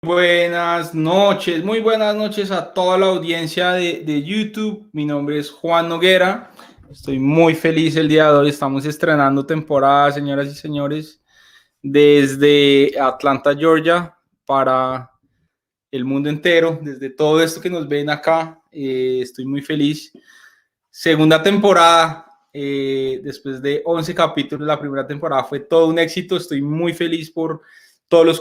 Muy buenas noches a toda la audiencia de YouTube. Mi nombre es Juan Noguera. Estoy muy feliz el día de hoy. Estamos estrenando temporada, señoras y señores, desde Atlanta, Georgia, para el mundo entero, desde todo esto que nos ven acá. Estoy muy feliz. Segunda temporada, después de 11 capítulos, la primera temporada fue todo un éxito. Estoy muy feliz por todos los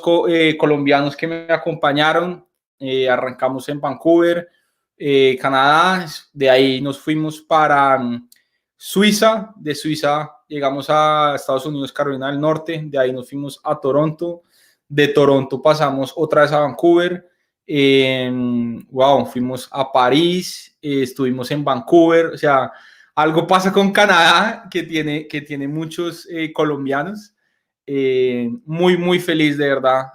colombianos que me acompañaron. Arrancamos en Vancouver, Canadá, de ahí nos fuimos para Suiza, de Suiza llegamos a Estados Unidos, Carolina del Norte, de ahí nos fuimos a Toronto, de Toronto pasamos otra vez a Vancouver, fuimos a París, estuvimos en Vancouver, o sea, algo pasa con Canadá que tiene muchos colombianos. Muy feliz de verdad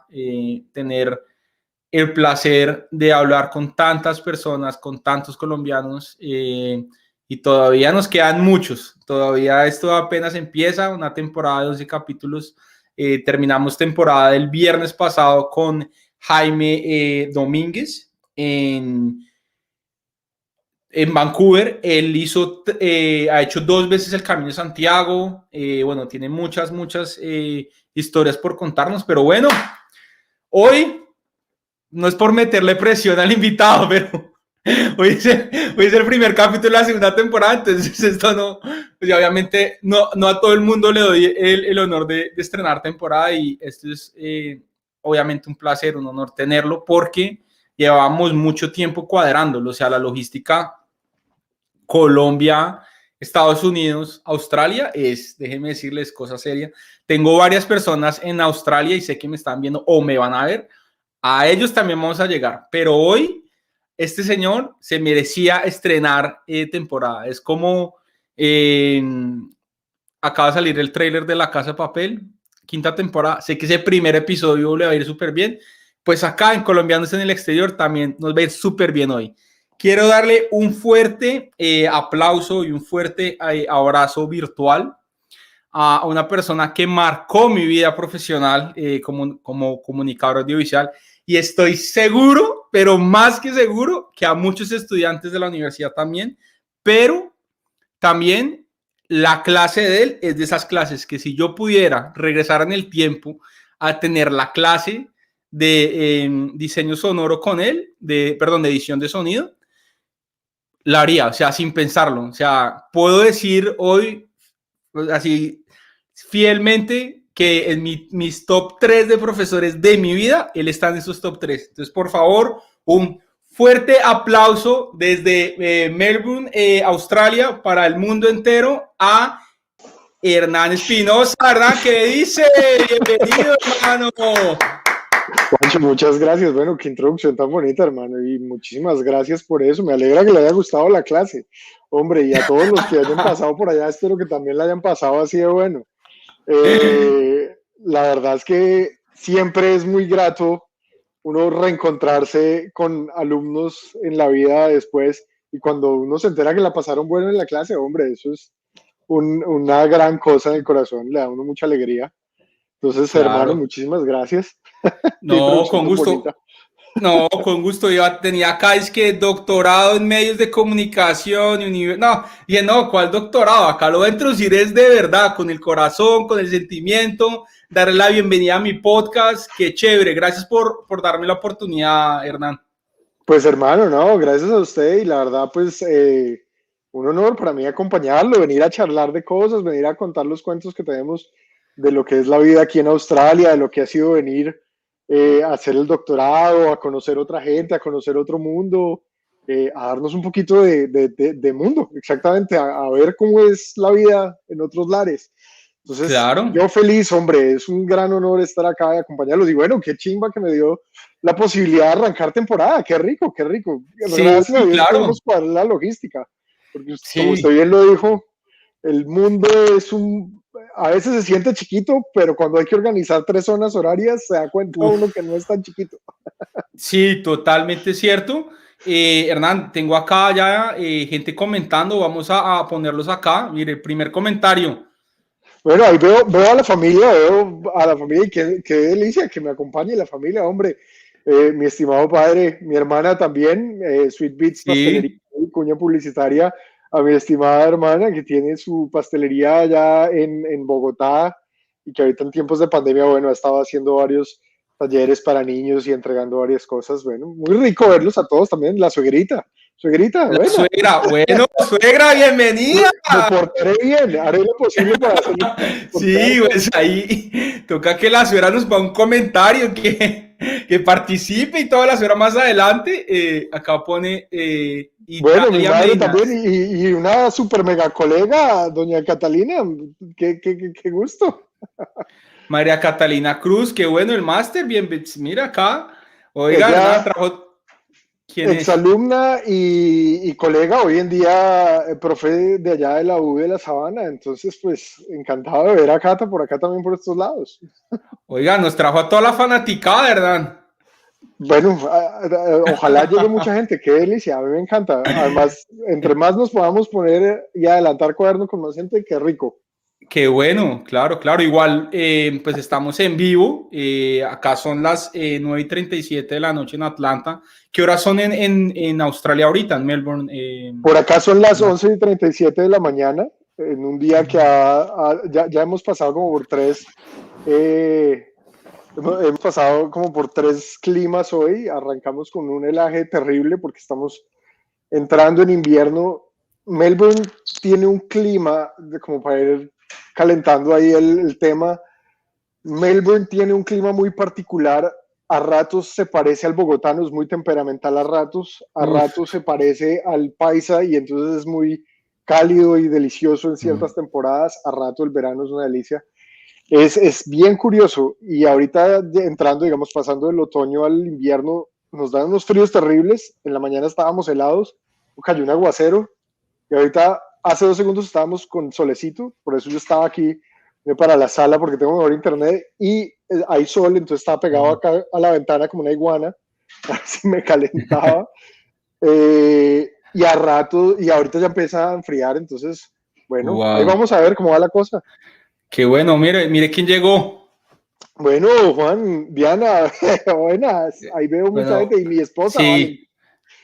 tener el placer de hablar con tantas personas, con tantos colombianos, y todavía nos quedan muchos. Todavía esto apenas empieza, una temporada de 11 capítulos. Terminamos temporada el viernes pasado con Jaime Domínguez en Vancouver. Él ha hecho 2 veces el Camino de Santiago. Bueno, tiene muchas historias por contarnos, pero bueno, hoy no es por meterle presión al invitado, pero hoy es el primer capítulo de la segunda temporada, entonces esto no, pues obviamente no a todo el mundo le doy el honor de estrenar temporada, y esto es obviamente un placer, un honor tenerlo, porque llevamos mucho tiempo cuadrándolo. O sea, la logística Colombia, Estados Unidos, Australia déjenme decirles, cosa seria. Tengo varias personas en Australia y sé que me están viendo o me van a ver. A ellos también vamos a llegar, pero hoy este señor se merecía estrenar temporada. Es como acaba de salir el tráiler de La Casa de Papel, quinta temporada. Sé que ese primer episodio le va a ir súper bien. Pues acá en Colombianos en el Exterior también nos va a ir súper bien hoy. Quiero darle un fuerte aplauso y un fuerte abrazo virtual a una persona que marcó mi vida profesional como comunicador audiovisual, y estoy seguro, pero más que seguro, que a muchos estudiantes de la universidad también, pero también la clase de él es de esas clases que si yo pudiera regresar en el tiempo a tener la clase de diseño sonoro con él, de edición de sonido, la haría, o sea, sin pensarlo. O sea, puedo decir hoy, así fielmente, que en mis top 3 de profesores de mi vida, él está en esos top 3. Entonces, por favor, un fuerte aplauso desde Melbourne, Australia, para el mundo entero, a Hernán Espinosa. Hernán, ¿qué dice? Bienvenido, hermano. Juancho, muchas gracias. Bueno, qué introducción tan bonita, hermano, y muchísimas gracias por eso. Me alegra que le haya gustado la clase. Hombre, y a todos los que hayan pasado por allá, espero que también la hayan pasado así de bueno. La verdad es que siempre es muy grato uno reencontrarse con alumnos en la vida después, y cuando uno se entera que la pasaron bueno en la clase, hombre, eso es una gran cosa en el corazón, le da a uno mucha alegría. Entonces, hermano, Claro. muchísimas gracias. Qué No, introducción con tan gusto. bonita. No, con gusto. Yo tenía acá, es que doctorado en medios de comunicación no, y no, ¿cuál doctorado? Acá lo voy a introducir es de verdad, con el corazón, con el sentimiento, darle la bienvenida a mi podcast. Qué chévere. Gracias por darme la oportunidad, Hernán. Pues hermano, no, gracias a usted, y la verdad, pues un honor para mí acompañarlo, venir a charlar de cosas, venir a contar los cuentos que tenemos de lo que es la vida aquí en Australia, de lo que ha sido venir a hacer el doctorado, a conocer otra gente, a conocer otro mundo, a darnos un poquito de mundo, exactamente, a ver cómo es la vida en otros lares. Entonces, Claro. yo feliz, hombre, es un gran honor estar acá y acompañarlos. Y bueno, qué chimba que me dio la posibilidad de arrancar temporada. Qué rico, qué rico. Sí, Gracias a Dios claro. pudimos cuadrar la logística. Porque, como usted Sí. bien lo dijo, el mundo es a veces se siente chiquito, pero cuando hay que organizar 3 zonas horarias, se da cuenta uno Uf. que no es tan chiquito. Sí, totalmente cierto. Hernán, tengo acá ya gente comentando. Vamos a ponerlos acá. Mire, el primer comentario. Bueno, ahí veo a la familia y qué delicia que me acompañe la familia, hombre. Mi estimado padre, mi hermana también, Sweet Beats Pastelería Sí. y cuña publicitaria, a mi estimada hermana que tiene su pastelería allá en Bogotá y que ahorita en tiempos de pandemia, bueno, ha estado haciendo varios talleres para niños y entregando varias cosas. Bueno, muy rico verlos a todos también. La suegrita, La buena. suegra, bueno, suegra, bienvenida. Me portaré bien, haré lo posible para hacerlo. Sí, pues ahí toca que la suegra nos ponga un comentario, que participe y toda la suegra más adelante. Acá pone Bueno, mi Italia madre Medina. también y una super mega colega, doña Catalina, qué gusto. María Catalina Cruz, qué bueno el máster, bien, mira acá. Oiga, Hernán, Ella, trajo, ¿quién es? exalumna y colega, hoy en día profe de allá de la U de la Sabana, entonces pues encantado de ver a Cata por acá también por estos lados. Oiga, nos trajo a toda la fanaticada, Hernán. Bueno, ojalá llegue mucha gente, qué delicia, a mí me encanta. Además, entre más nos podamos poner y adelantar cuaderno con más gente, qué rico. Qué bueno, claro, claro. Igual, pues estamos en vivo. Acá son las 9:37 de la noche en Atlanta. ¿Qué horas son en Australia ahorita, en Melbourne? Por acá son las 11:37 de la mañana, en un día que ya hemos pasado como por eh, hemos pasado como por tres climas hoy. Arrancamos con un helaje terrible porque estamos entrando en invierno. Melbourne tiene un clima, como para ir calentando ahí el tema. Melbourne tiene un clima muy particular. A ratos se parece al bogotano, es muy temperamental a Uf, ratos se parece al paisa y entonces es muy cálido y delicioso en mm, ciertas temporadas. A rato el verano es una delicia. Es bien curioso y ahorita entrando, digamos, pasando del otoño al invierno, nos dan unos fríos terribles. En la mañana estábamos helados, cayó un aguacero y ahorita hace 2 segundos estábamos con solecito, por eso yo estaba aquí para la sala porque tengo mejor internet y hay sol, entonces estaba pegado mm. acá a la ventana como una iguana, así me calentaba. Y a rato, y ahorita ya empieza a enfriar, entonces, bueno, ahí Wow, vamos a ver cómo va la cosa. qué bueno. Mire, mire quién llegó. Bueno, Juan, Diana, buenas. Ahí veo mucha Bueno, gente y mi esposa, vale. sí,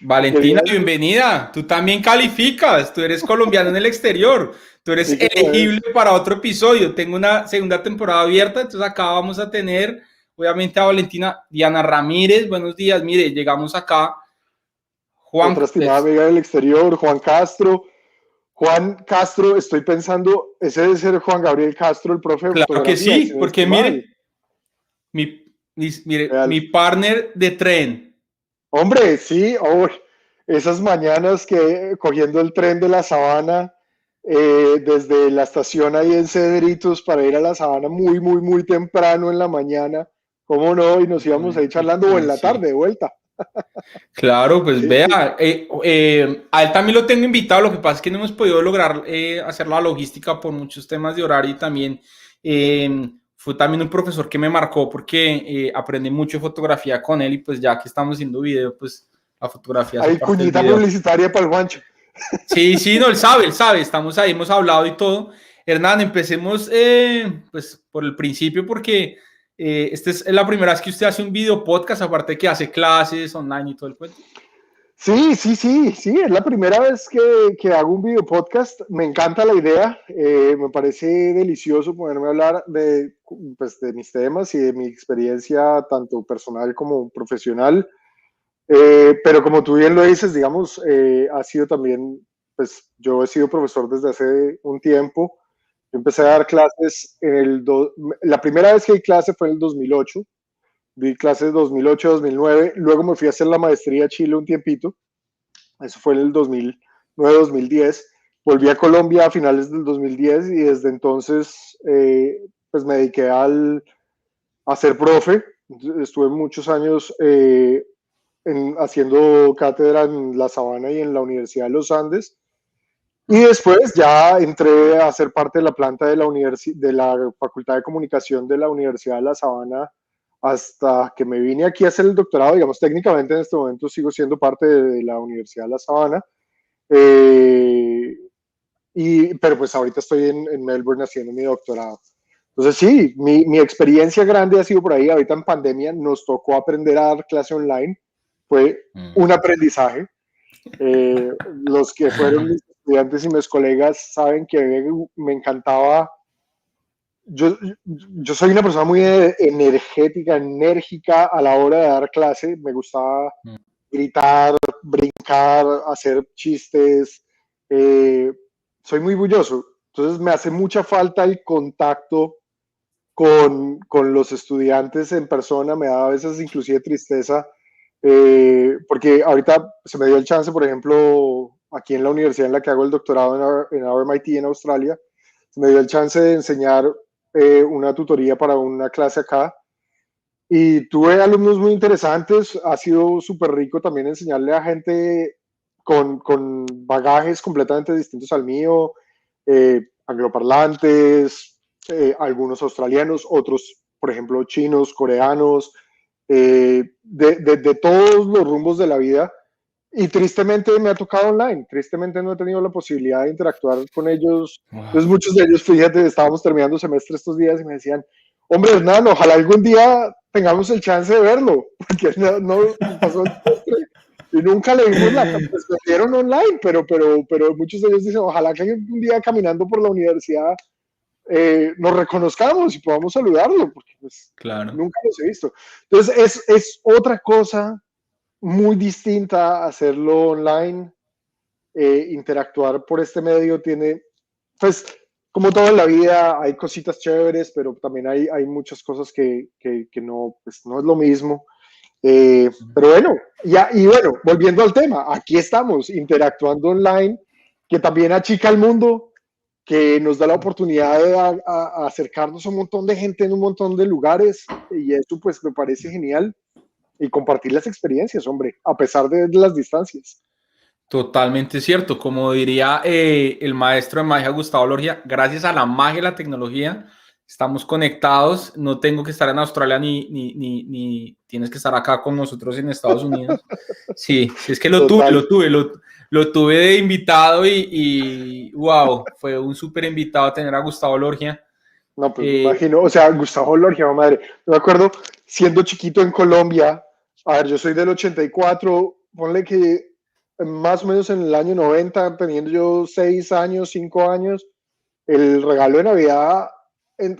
Valentina, Querías, bienvenida. Tú también calificas. Tú eres colombiano en el exterior. Tú eres sí que lo elegible es. para otro episodio. Tengo una segunda temporada abierta, entonces acá vamos a tener, obviamente, a Valentina. Diana Ramírez. Buenos días. Mire, llegamos acá. Juan, Otra estimada pues, amiga del exterior, Juan Castro. Juan Castro, estoy pensando, ese debe ser Juan Gabriel Castro, el profe de claro que fotografía, sí, si no porque estoy mal. mire, Real. mi partner de tren. Hombre, sí, oh, esas mañanas que cogiendo el tren de la Sabana, desde la estación ahí en Cedritos para ir a la Sabana muy temprano en la mañana, ¿cómo no? Y nos íbamos ahí charlando o en la Sí. tarde de vuelta. Claro, pues Sí, sí. vea, a él también lo tengo invitado, lo que pasa es que no hemos podido lograr hacer la logística por muchos temas de horario y también fue también un profesor que me marcó porque aprendí mucho de fotografía con él y pues ya que estamos haciendo video, pues la fotografía hace Hay parte del cuñita video. publicitaria para el Juancho. Sí, sí, no, él sabe, estamos ahí, hemos hablado y todo. Hernán, empecemos pues por el principio porque esta es la primera vez que usted hace un video podcast, aparte que hace clases online y todo el cuento. Sí, es la primera vez que hago un video podcast. Me encanta la idea, me parece delicioso poderme hablar pues, de mis temas y de mi experiencia, tanto personal como profesional. Pero como tú bien lo dices, digamos, ha sido también, pues yo he sido profesor desde hace un tiempo. Yo empecé a dar clases la primera vez que di clase fue en el 2008. Di clases 2008-2009, luego me fui a hacer la maestría a Chile un tiempito, eso fue en el 2009-2010, volví a Colombia a finales del 2010 y desde entonces pues me dediqué a ser profe, estuve muchos años haciendo cátedra en La Sabana y en la Universidad de los Andes. Y después ya entré a ser parte de la planta de la Facultad de Comunicación de la Universidad de La Sabana hasta que me vine aquí a hacer el doctorado. Digamos, técnicamente en este momento sigo siendo parte de la Universidad de La Sabana. Eh, pero pues ahorita estoy en Melbourne haciendo mi doctorado. Entonces sí, mi experiencia grande ha sido por ahí. Ahorita en pandemia nos tocó aprender a dar clase online. Fue un aprendizaje. Los que fueron mis estudiantes y mis colegas saben que me encantaba. Yo soy una persona muy energética, enérgica a la hora de dar clase. Me gustaba gritar, brincar, hacer chistes. Eh, Soy muy bulloso. Entonces me hace mucha falta el contacto con los estudiantes en persona. Me da a veces inclusive tristeza, porque ahorita se me dio el chance, por ejemplo, aquí en la universidad en la que hago el doctorado en RMIT en Australia, se me dio el chance de enseñar una tutoría para una clase acá. Y tuve alumnos muy interesantes. Ha sido súper rico también enseñarle a gente con bagajes completamente distintos al mío, angloparlantes, algunos australianos, otros, por ejemplo, chinos, coreanos, de todos los rumbos de la vida. Y tristemente me ha tocado online. Tristemente no he tenido la posibilidad de interactuar con ellos. Entonces muchos de ellos, fíjate, estábamos terminando semestre estos días y me decían, hombre, Hernán, ojalá algún día tengamos el chance de verlo, porque no pasó el semestre y nunca le vimos pues lo vieron online, pero muchos de ellos dicen, ojalá que un día caminando por la universidad nos reconozcamos y podamos saludarlo, porque pues, Claro. nunca los he visto. Entonces es otra cosa muy distinta hacerlo online. Interactuar por este medio tiene, pues, como todo en la vida, hay cositas chéveres, pero también hay muchas cosas que no, pues, no es lo mismo. Pero bueno, y bueno, volviendo al tema, aquí estamos interactuando online, que también achica el mundo, que nos da la oportunidad de acercarnos a un montón de gente en un montón de lugares, y eso pues me parece genial, y compartir las experiencias, hombre, a pesar de las distancias. Totalmente cierto. Como diría el maestro de magia Gustavo Lorgia, gracias a la magia y la tecnología estamos conectados. No tengo que estar en Australia ni tienes que estar acá con nosotros en Estados Unidos. Sí, sí, es que lo tuve de invitado y wow, fue un súper invitado tener a Gustavo Lorgia. No, pues me imagino, o sea, Gustavo Lorgia, madre. Me acuerdo siendo chiquito en Colombia, a ver, yo soy del 84, ponle que más o menos en el año 90, teniendo yo 6 años, 5 años, el regalo de Navidad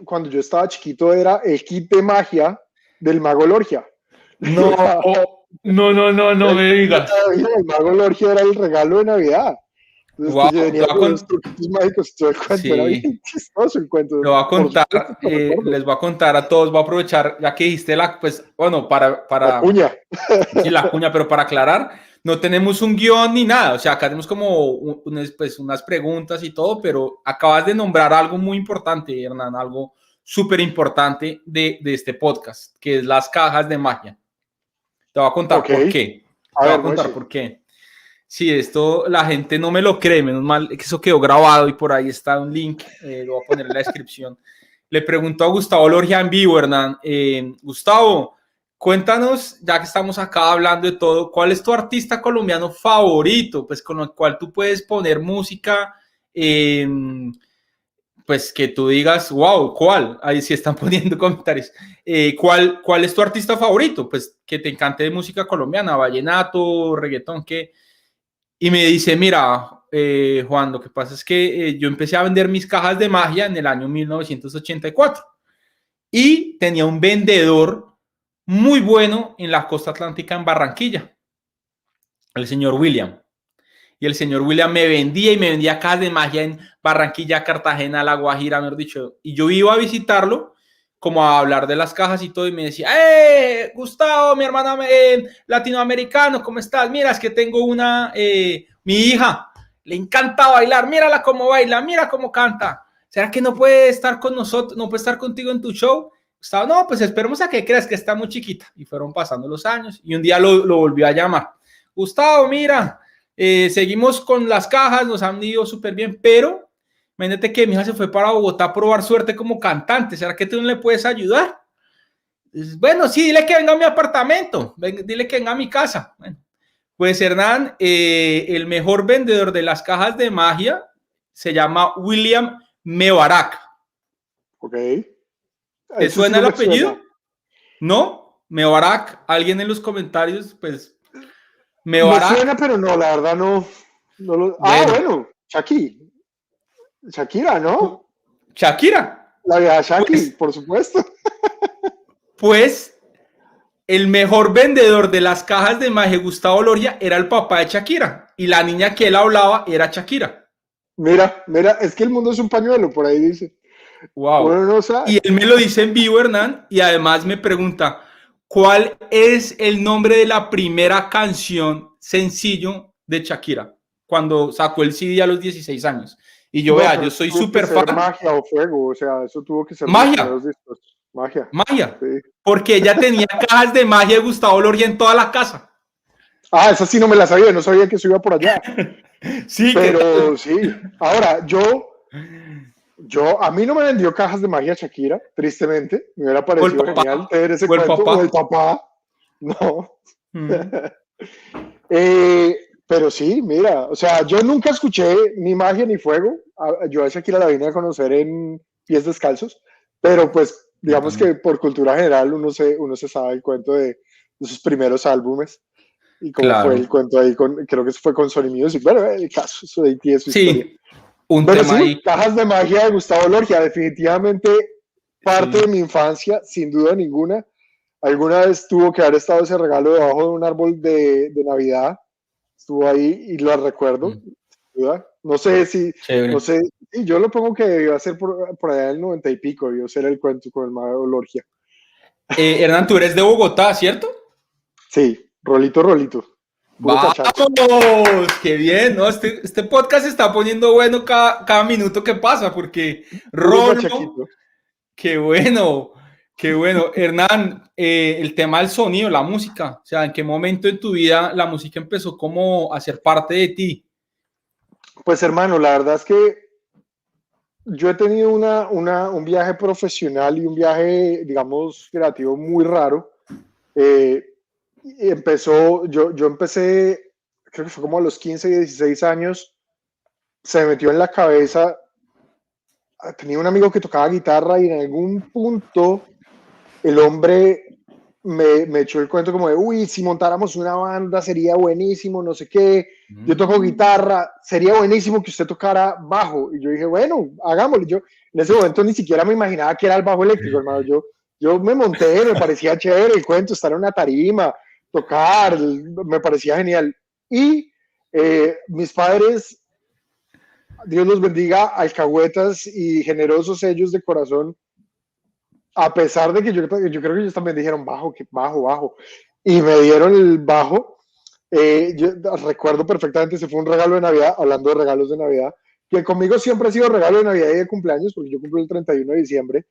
cuando yo estaba chiquito era el kit de magia del Mago Lorgia. No, no me digas. El Mago Lorgia era el regalo de Navidad. Entonces, Wow, que venía con los truquitos mágicos y todo el cuento, era sí. bien chistoso el cuento. Lo voy a Por contar, supuesto que lo recuerdo. les voy a contar a todos, voy a aprovechar, ya que dijiste pues, bueno, La cuña. sí, la cuña, pero para aclarar, no tenemos un guión ni nada, o sea, acá tenemos como pues, unas preguntas y todo, pero acabas de nombrar algo muy importante, Hernán, algo súper importante de este podcast, que es las cajas de magia. Te voy a contar por qué. Te voy a contar por qué. Sí, esto la gente no me lo cree, menos mal que eso quedó grabado y por ahí está un link, lo voy a poner en la descripción. Le pregunto a Gustavo Lorgia en vivo, Hernán. Gustavo, cuéntanos, ya que estamos acá hablando de todo, ¿cuál es tu artista colombiano favorito? Pues con el cual tú puedes poner música, pues que tú digas, wow, ¿cuál? Ahí sí están poniendo comentarios. ¿Cuál es tu artista favorito? Pues que te encante de música colombiana, vallenato, reggaetón, ¿qué? Y me dice, mira, Juan, lo que pasa es que yo empecé a vender mis cajas de magia en el año 1984 y tenía un vendedor muy bueno en la costa atlántica en Barranquilla, el señor William. Y el señor William me vendía cajas de magia en Barranquilla, Cartagena, La Guajira, mejor dicho. Y yo iba a visitarlo como a hablar de las cajas y todo, y me decía, Gustavo, mi hermano latinoamericano, ¿cómo estás? Mira, es que tengo mi hija, le encanta bailar, mírala cómo baila, mira cómo canta. ¿Será que no puede estar con nosotros, no puede estar contigo en tu show? Gustavo, no, pues esperemos a que creas que está muy chiquita. Y fueron pasando los años, y un día lo volvió a llamar. Gustavo, mira, seguimos con las cajas, nos han ido súper bien, pero imagínate que mi hija se fue para Bogotá a probar suerte como cantante. ¿Será que tú no le puedes ayudar? Bueno, sí, dile que venga a mi apartamento, dile que venga a mi casa. Bueno, pues Hernán, el mejor vendedor de las cajas de magia se llama William Mebarak. Ok. ¿Te Ese sí suena no el me apellido? suena. ¿No? Mebarak, alguien en los comentarios, pues, Me suena, Mebarak, pero no, la verdad no. Ah, bueno, bueno, Shakira, ¿no? Shakira, La vieja Shaki, pues, por supuesto. pues, el mejor vendedor de las cajas de magia, Gustavo Loria, era el papá de Shakira, y la niña que él hablaba era Shakira. Mira, mira, es que el mundo es un pañuelo, por ahí dice. Wow. Uno no sabe. Y él me lo dice en vivo, Hernán, y además me pregunta, ¿cuál es el nombre de la primera canción sencillo de Shakira? Cuando sacó el CD a los 16 años. Y yo, No, vea, pero yo eso soy tuvo que súper ser fan. magia o fuego, o sea, eso tuvo que ser de los Magia, primeros discos. Magia, magia. sí. Porque ella tenía cajas de magia de Gustavo Loria en toda la casa. Ah, esa sí no me la sabía, no sabía que eso iba por allá. Sí, ¿qué Pero tal? sí. Ahora, a mí no me vendió cajas de magia Shakira, tristemente. Me hubiera O el parecido genial papá, tener ese o el cuento, o el papá. papá. No. Mm. Eh, pero sí, mira, o sea, yo nunca escuché ni magia ni fuego. Yo a Shakira la vine a conocer en Pies Descalzos, pero pues Yo digamos que también. por cultura general uno se sabe el cuento de sus primeros álbumes y cómo fue el Claro. cuento ahí creo que fue con Sony Music. Bueno, el caso, eso de ahí tiene su historia. Sí, un Pero tema sí, ahí. Cajas de Magia de Gustavo Lorgia, definitivamente parte de Sí. mi infancia, sin duda ninguna. Alguna vez tuvo que haber estado ese regalo debajo de un árbol de Navidad. Estuvo ahí y lo recuerdo, Mm. sin duda. No sé si, no Chévere. sé, sí, yo lo pongo que debió ser por allá del 90 y pico, debió ser el cuento con el mago Lorgia. Hernán, tú eres de Bogotá, ¿cierto? Sí, rolito, rolito, puro ¡Vamos! cachaco, ¡Qué bien! ¿No? Este podcast se está poniendo bueno cada minuto que pasa, porque puro Rolo, cachaquito. qué bueno, qué bueno. Hernán, el tema del sonido, la música, o sea, ¿en qué momento en tu vida la música empezó como a ser parte de ti? Pues hermano, la verdad es que yo he tenido un viaje profesional y un viaje, digamos, creativo muy raro. Eh, yo empecé, creo que fue como a los 15, 16 años, se me metió en la cabeza, tenía un amigo que tocaba guitarra y en algún punto el hombre me echó el cuento como de, uy, si montáramos una banda sería buenísimo, no sé qué, yo toco Mm. guitarra, sería buenísimo que usted tocara bajo. Y yo dije, bueno, hagámoslo. Yo en ese momento ni siquiera me imaginaba que era el bajo eléctrico, hermano. Yo me monté, me parecía chévere el cuento, estar en una tarima, tocar, me parecía genial. Y mis padres, Dios los bendiga, alcahuetas y generosos ellos de corazón, a pesar de que yo creo que ellos también dijeron bajo, bajo, bajo, y me dieron el bajo. Yo recuerdo perfectamente, ese fue un regalo de Navidad, hablando de regalos de Navidad, que conmigo siempre ha sido regalo de Navidad y de cumpleaños, porque yo cumplo el 31 de diciembre.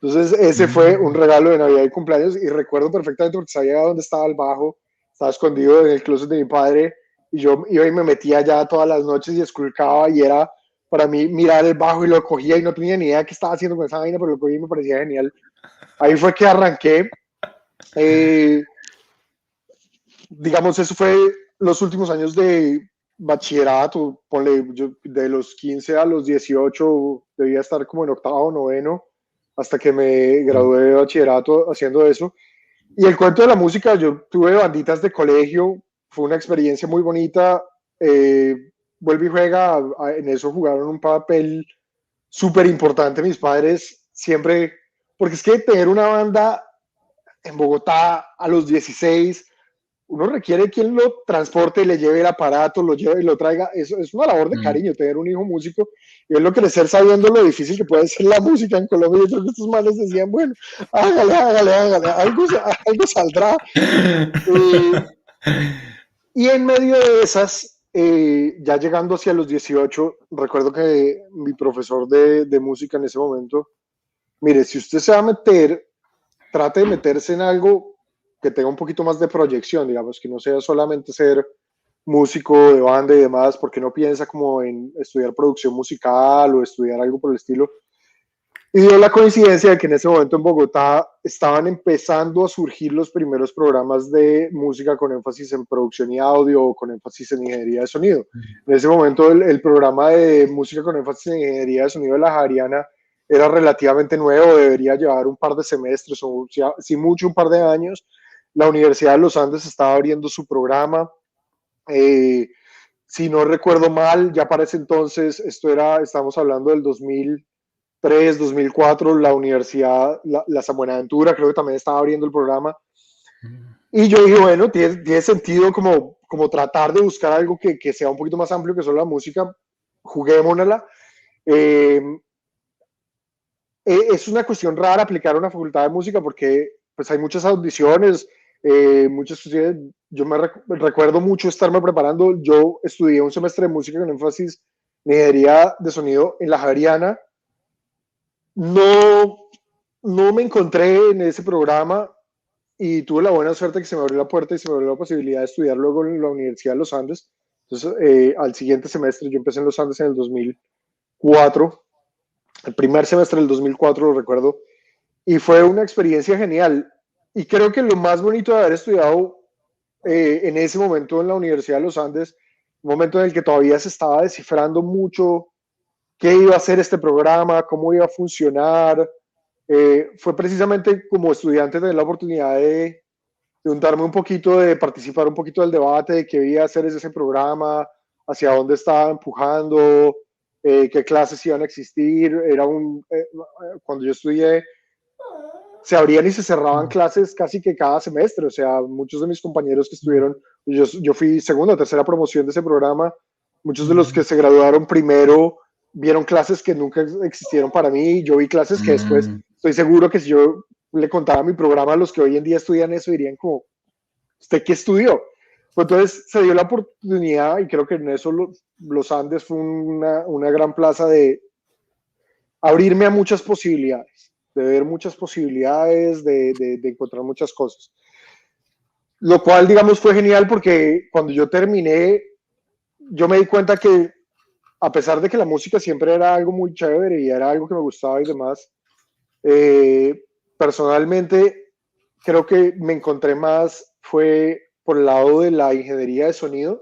Entonces, ese fue un Mm. regalo de Navidad y cumpleaños, y recuerdo perfectamente porque sabía dónde estaba el bajo, estaba escondido en el closet de mi padre, y yo iba y me metía allá todas las noches y esculcaba, y era para mí mirar el bajo y lo cogía y no tenía ni idea qué estaba haciendo con esa vaina, pero lo cogí y me parecía genial. Ahí fue que arranqué. Eh, digamos, eso fue los últimos años de bachillerato, ponle, yo de los 15 a los 18 debía estar como en octavo, noveno, hasta que me gradué de bachillerato haciendo eso. Y el cuento de la música, yo tuve banditas de colegio, fue una experiencia muy bonita. Eh, Vuelve y juega, en eso jugaron un papel súper importante mis padres, siempre, porque es que tener una banda en Bogotá a los 16, uno requiere quien lo transporte, le lleve el aparato, lo lleve y lo traiga. Eso es una labor de Mm. cariño, tener un hijo músico y verlo crecer sabiendo lo difícil que puede ser la música en Colombia. Yo creo que estos manes decían, bueno, hágale, hágale, hágale, algo saldrá. Eh, y en medio de esas, ya llegando hacia los 18, recuerdo que mi profesor de música en ese momento, mire, si usted se va a meter, trate de meterse en algo que tenga un poquito más de proyección, digamos, que no sea solamente ser músico de banda y demás, porque no piensa como en estudiar producción musical o estudiar algo por el estilo. Y dio la coincidencia de que en ese momento en Bogotá estaban empezando a surgir los primeros programas de música con énfasis en producción y audio o con énfasis en ingeniería de sonido. En ese momento el programa de música con énfasis en ingeniería de sonido de la Javeriana era relativamente nuevo, debería llevar un par de semestres o si mucho un par de años. La Universidad de los Andes estaba abriendo su programa. Si no recuerdo mal, ya para ese entonces, estamos hablando del 2003, 2004, la Universidad, la San Buenaventura, creo que también estaba abriendo el programa. Y yo dije, bueno, tiene sentido como tratar de buscar algo que sea un poquito más amplio que solo la música, juguémonosla. Es una cuestión rara aplicar a una facultad de música porque pues hay muchas audiciones, yo recuerdo mucho estarme preparando. Yo estudié un semestre de música con énfasis en ingeniería de sonido en la Javeriana. No me encontré en ese programa y tuve la buena suerte que se me abrió la puerta y se me abrió la posibilidad de estudiar luego en la Universidad de los Andes. Entonces, al siguiente semestre, yo empecé en los Andes en el 2004, el primer semestre del 2004, lo recuerdo, y fue una experiencia genial. Y creo que lo más bonito de haber estudiado en ese momento en la Universidad de los Andes, un momento en el que todavía se estaba descifrando mucho qué iba a ser este programa, cómo iba a funcionar, fue precisamente como estudiante tener la oportunidad de untarme un poquito, de participar un poquito del debate de qué iba a hacer ese programa, hacia dónde estaba empujando, qué clases iban a existir. Cuando yo estudié, se abrían y se cerraban clases casi que cada semestre. O sea, muchos de mis compañeros que estuvieron, yo fui segunda o tercera promoción de ese programa, muchos de los que se graduaron primero vieron clases que nunca existieron para mí. Yo vi clases que después, estoy seguro que si yo le contaba mi programa a los que hoy en día estudian eso, dirían como, ¿usted qué estudió? Pues entonces se dio la oportunidad, y creo que en eso los Andes fue una gran plaza de abrirme a muchas posibilidades, de ver muchas posibilidades, de encontrar muchas cosas. Lo cual, digamos, fue genial porque cuando yo terminé, yo me di cuenta que a pesar de que la música siempre era algo muy chévere y era algo que me gustaba y demás, personalmente creo que me encontré más fue por el lado de la ingeniería de sonido.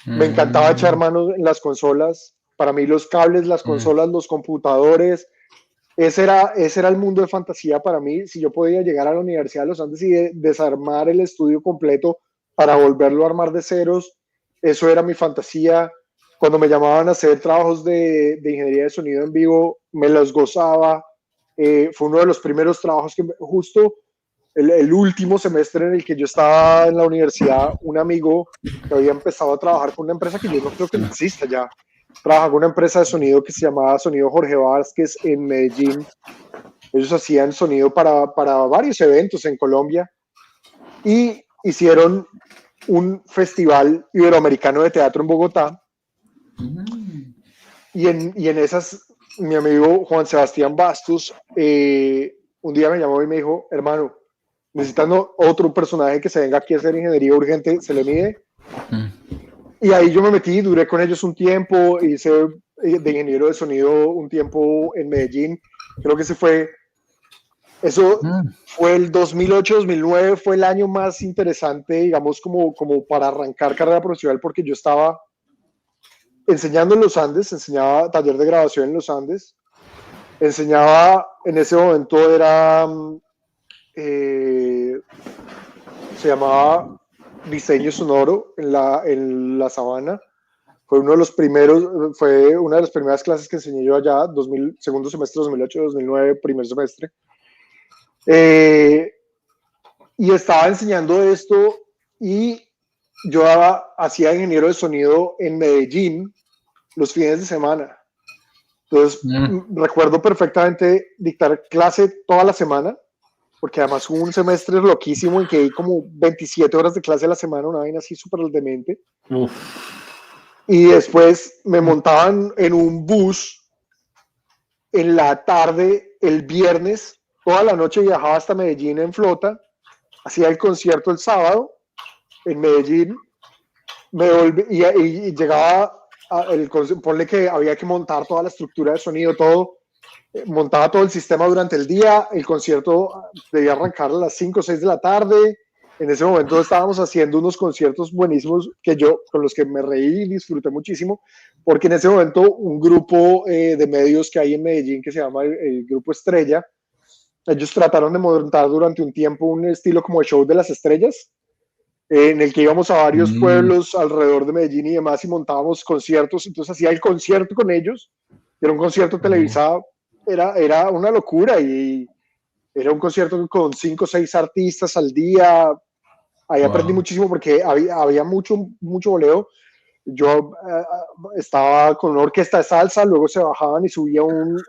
Me encantaba echar manos en las consolas. Para mí los cables, las consolas, los computadores, ese era el mundo de fantasía para mí. Si yo podía llegar a la Universidad de los Andes y desarmar el estudio completo para volverlo a armar de ceros, eso era mi fantasía. Cuando me llamaban a hacer trabajos de ingeniería de sonido en vivo, me los gozaba. Fue uno de los primeros trabajos que justo el último semestre en el que yo estaba en la universidad, un amigo que había empezado a trabajar con una empresa que yo no creo que exista ya, trabajaba con una empresa de sonido que se llamaba Sonido Jorge Vázquez en Medellín. Ellos hacían sonido para varios eventos en Colombia y hicieron un festival iberoamericano de teatro en Bogotá. Y en esas, mi amigo Juan Sebastián Bastos un día me llamó y me dijo, hermano, necesitando otro personaje que se venga aquí a hacer ingeniería urgente, ¿se le mide? Y ahí yo me metí, duré con ellos un tiempo, hice de ingeniero de sonido un tiempo en Medellín. Creo que eso fue el 2008-2009, fue el año más interesante, digamos, como para arrancar carrera profesional, porque yo estaba enseñando en los Andes, enseñaba taller de grabación en los Andes, enseñaba, en ese momento se llamaba diseño sonoro en la Sabana. Fue una de las primeras clases que enseñé yo allá, segundo semestre 2008-2009, primer semestre. Y estaba enseñando esto y yo hacía ingeniero de sonido en Medellín los fines de semana. Entonces, recuerdo perfectamente dictar clase toda la semana, porque además hubo un semestre loquísimo en que hay como 27 horas de clase a la semana, una vaina así súper demente. Y después me montaban en un bus en la tarde, el viernes, toda la noche viajaba hasta Medellín en flota, hacía el concierto el sábado en Medellín, y llegaba ponle que había que montar toda la estructura de sonido, todo, montaba todo el sistema durante el día, el concierto debía arrancar a las 5 o 6 de la tarde, En ese momento estábamos haciendo unos conciertos buenísimos con los que me reí y disfruté muchísimo, porque en ese momento un grupo de medios que hay en Medellín que se llama el Grupo Estrella, ellos trataron de montar durante un tiempo un estilo como el show de las estrellas, en el que íbamos a varios pueblos alrededor de Medellín y demás y montábamos conciertos. Entonces hacía el concierto con ellos, era un concierto televisado, era una locura y era un concierto con 5 o 6 artistas al día. Ahí aprendí muchísimo porque había mucho boleo. Yo estaba con una orquesta de salsa, luego se bajaban y subía un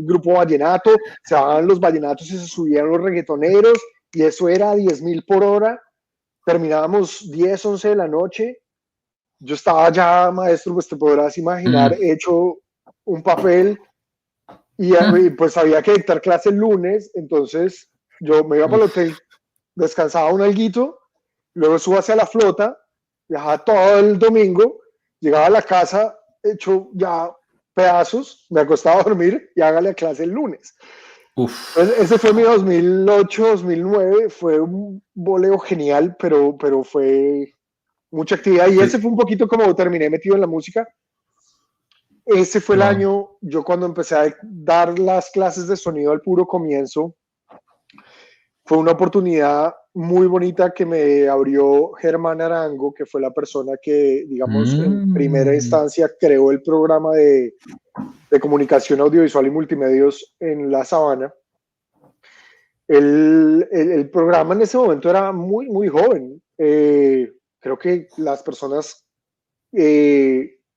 grupo vallenato, se bajaban los vallenatos y se subían los reggaetoneros, y eso era 10.000 por hora. Terminábamos 10, 11 de la noche. Yo estaba ya, maestro, pues te podrás imaginar, hecho un papel, y pues había que dictar clase el lunes. Entonces yo me iba para el hotel, descansaba un alguito, luego subo hacia la flota, viajaba todo el domingo, llegaba a la casa hecho ya pedazos, me acostaba a dormir y hágale a clase el lunes. Entonces, ese fue mi 2008, 2009, fue un boleo genial, pero fue mucha actividad, y ese fue un poquito como terminé metido en la música. Ese fue el año, yo cuando empecé a dar las clases de sonido al puro comienzo, fue una oportunidad muy bonita que me abrió Germán Arango, que fue la persona que, digamos, en primera instancia creó el programa de comunicación audiovisual y multimedios en La Sabana. El programa en ese momento era muy, muy joven. Creo que las personas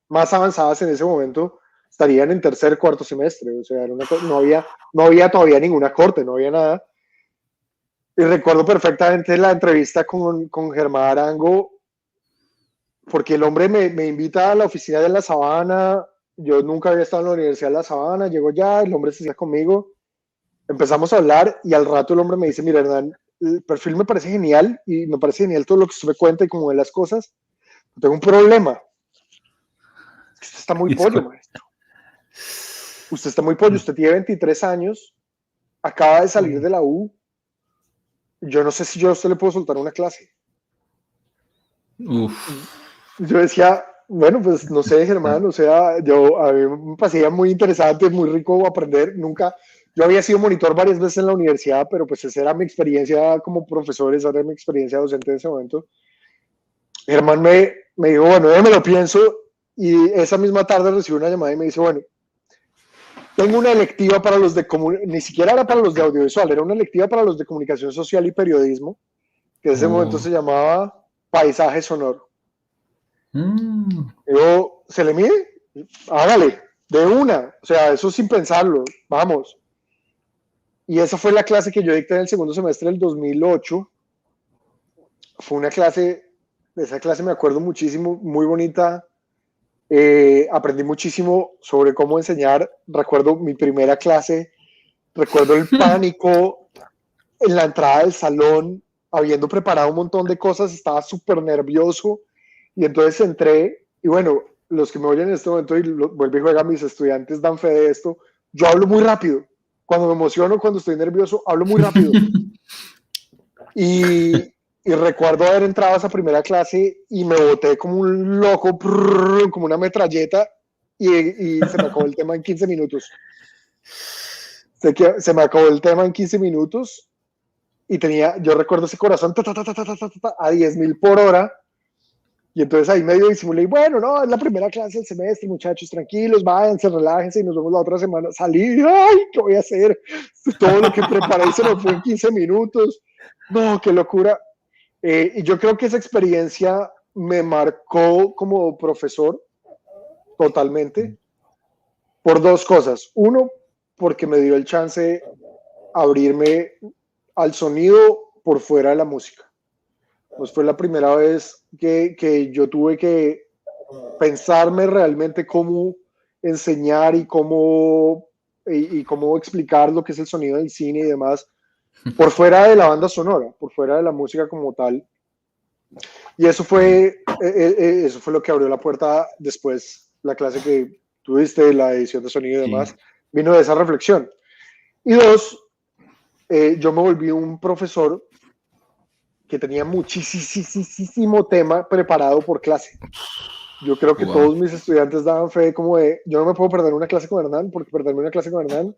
más avanzadas en ese momento estarían en tercer, cuarto semestre. O sea, no había todavía ninguna corte, no había nada. Y recuerdo perfectamente la entrevista con Germán Arango, porque el hombre me invita a la oficina de La Sabana. Yo nunca había estado en la Universidad de La Sabana, llego ya, el hombre se sienta conmigo, empezamos a hablar, y al rato el hombre me dice: mira, Hernán, el perfil me parece genial y me parece genial todo lo que usted me cuenta y cómo ve las cosas. Tengo un problema. Usted está muy pollo, maestro. Usted está muy pollo, usted tiene 23 años, acaba de salir de la U. Yo no sé si yo a usted le puedo soltar una clase. Yo decía, bueno, pues no sé, Germán, o sea, a mí me parecía muy interesante, muy rico aprender. Yo había sido monitor varias veces en la universidad, pero pues esa era mi experiencia como profesor, esa era mi experiencia docente en ese momento. Germán me dijo, bueno, yo me lo pienso, y esa misma tarde recibí una llamada y me dice, bueno, tengo una electiva para los de ni siquiera era para los de audiovisual, era una electiva para los de comunicación social y periodismo, que en ese momento se llamaba paisaje sonoro. Yo, ¿se le mide? Hágale, de una, o sea, eso sin pensarlo, vamos. Y esa fue la clase que yo dicté en el segundo semestre del 2008. Fue una clase, de esa clase me acuerdo muchísimo, muy bonita. Aprendí muchísimo sobre cómo enseñar. Recuerdo mi primera clase, recuerdo el pánico en la entrada del salón, habiendo preparado un montón de cosas, estaba súper nervioso, y entonces entré, y bueno, los que me oyen en este momento y vuelvo y juega, mis estudiantes dan fe de esto, yo hablo muy rápido, cuando me emociono, cuando estoy nervioso, hablo muy rápido. Y recuerdo haber entrado a esa primera clase y me boté como un loco, como una metralleta, y se me acabó el tema en 15 minutos. Se me acabó el tema en 15 minutos y yo recuerdo ese corazón a 10.000 por hora, y entonces ahí medio disimulé, y bueno, no, es la primera clase del semestre, muchachos, tranquilos, váyanse, relájense y nos vemos la otra semana. Salí, ay, ¿qué voy a hacer? Todo lo que preparé se me fue en 15 minutos. No, qué locura. Y yo creo que esa experiencia me marcó como profesor totalmente por dos cosas. Uno, porque me dio el chance de abrirme al sonido por fuera de la música. Pues fue la primera vez que yo tuve que pensarme realmente cómo enseñar y cómo explicar lo que es el sonido del cine y demás, por fuera de la banda sonora, por fuera de la música como tal. Y eso fue lo que abrió la puerta después. La clase que tuviste, la edición de sonido y demás, vino de esa reflexión. Y dos, yo me volví un profesor que tenía muchísimo tema preparado por clase. Yo creo que todos mis estudiantes daban fe como de, yo no me puedo perder una clase con Hernán, porque perderme una clase con Hernán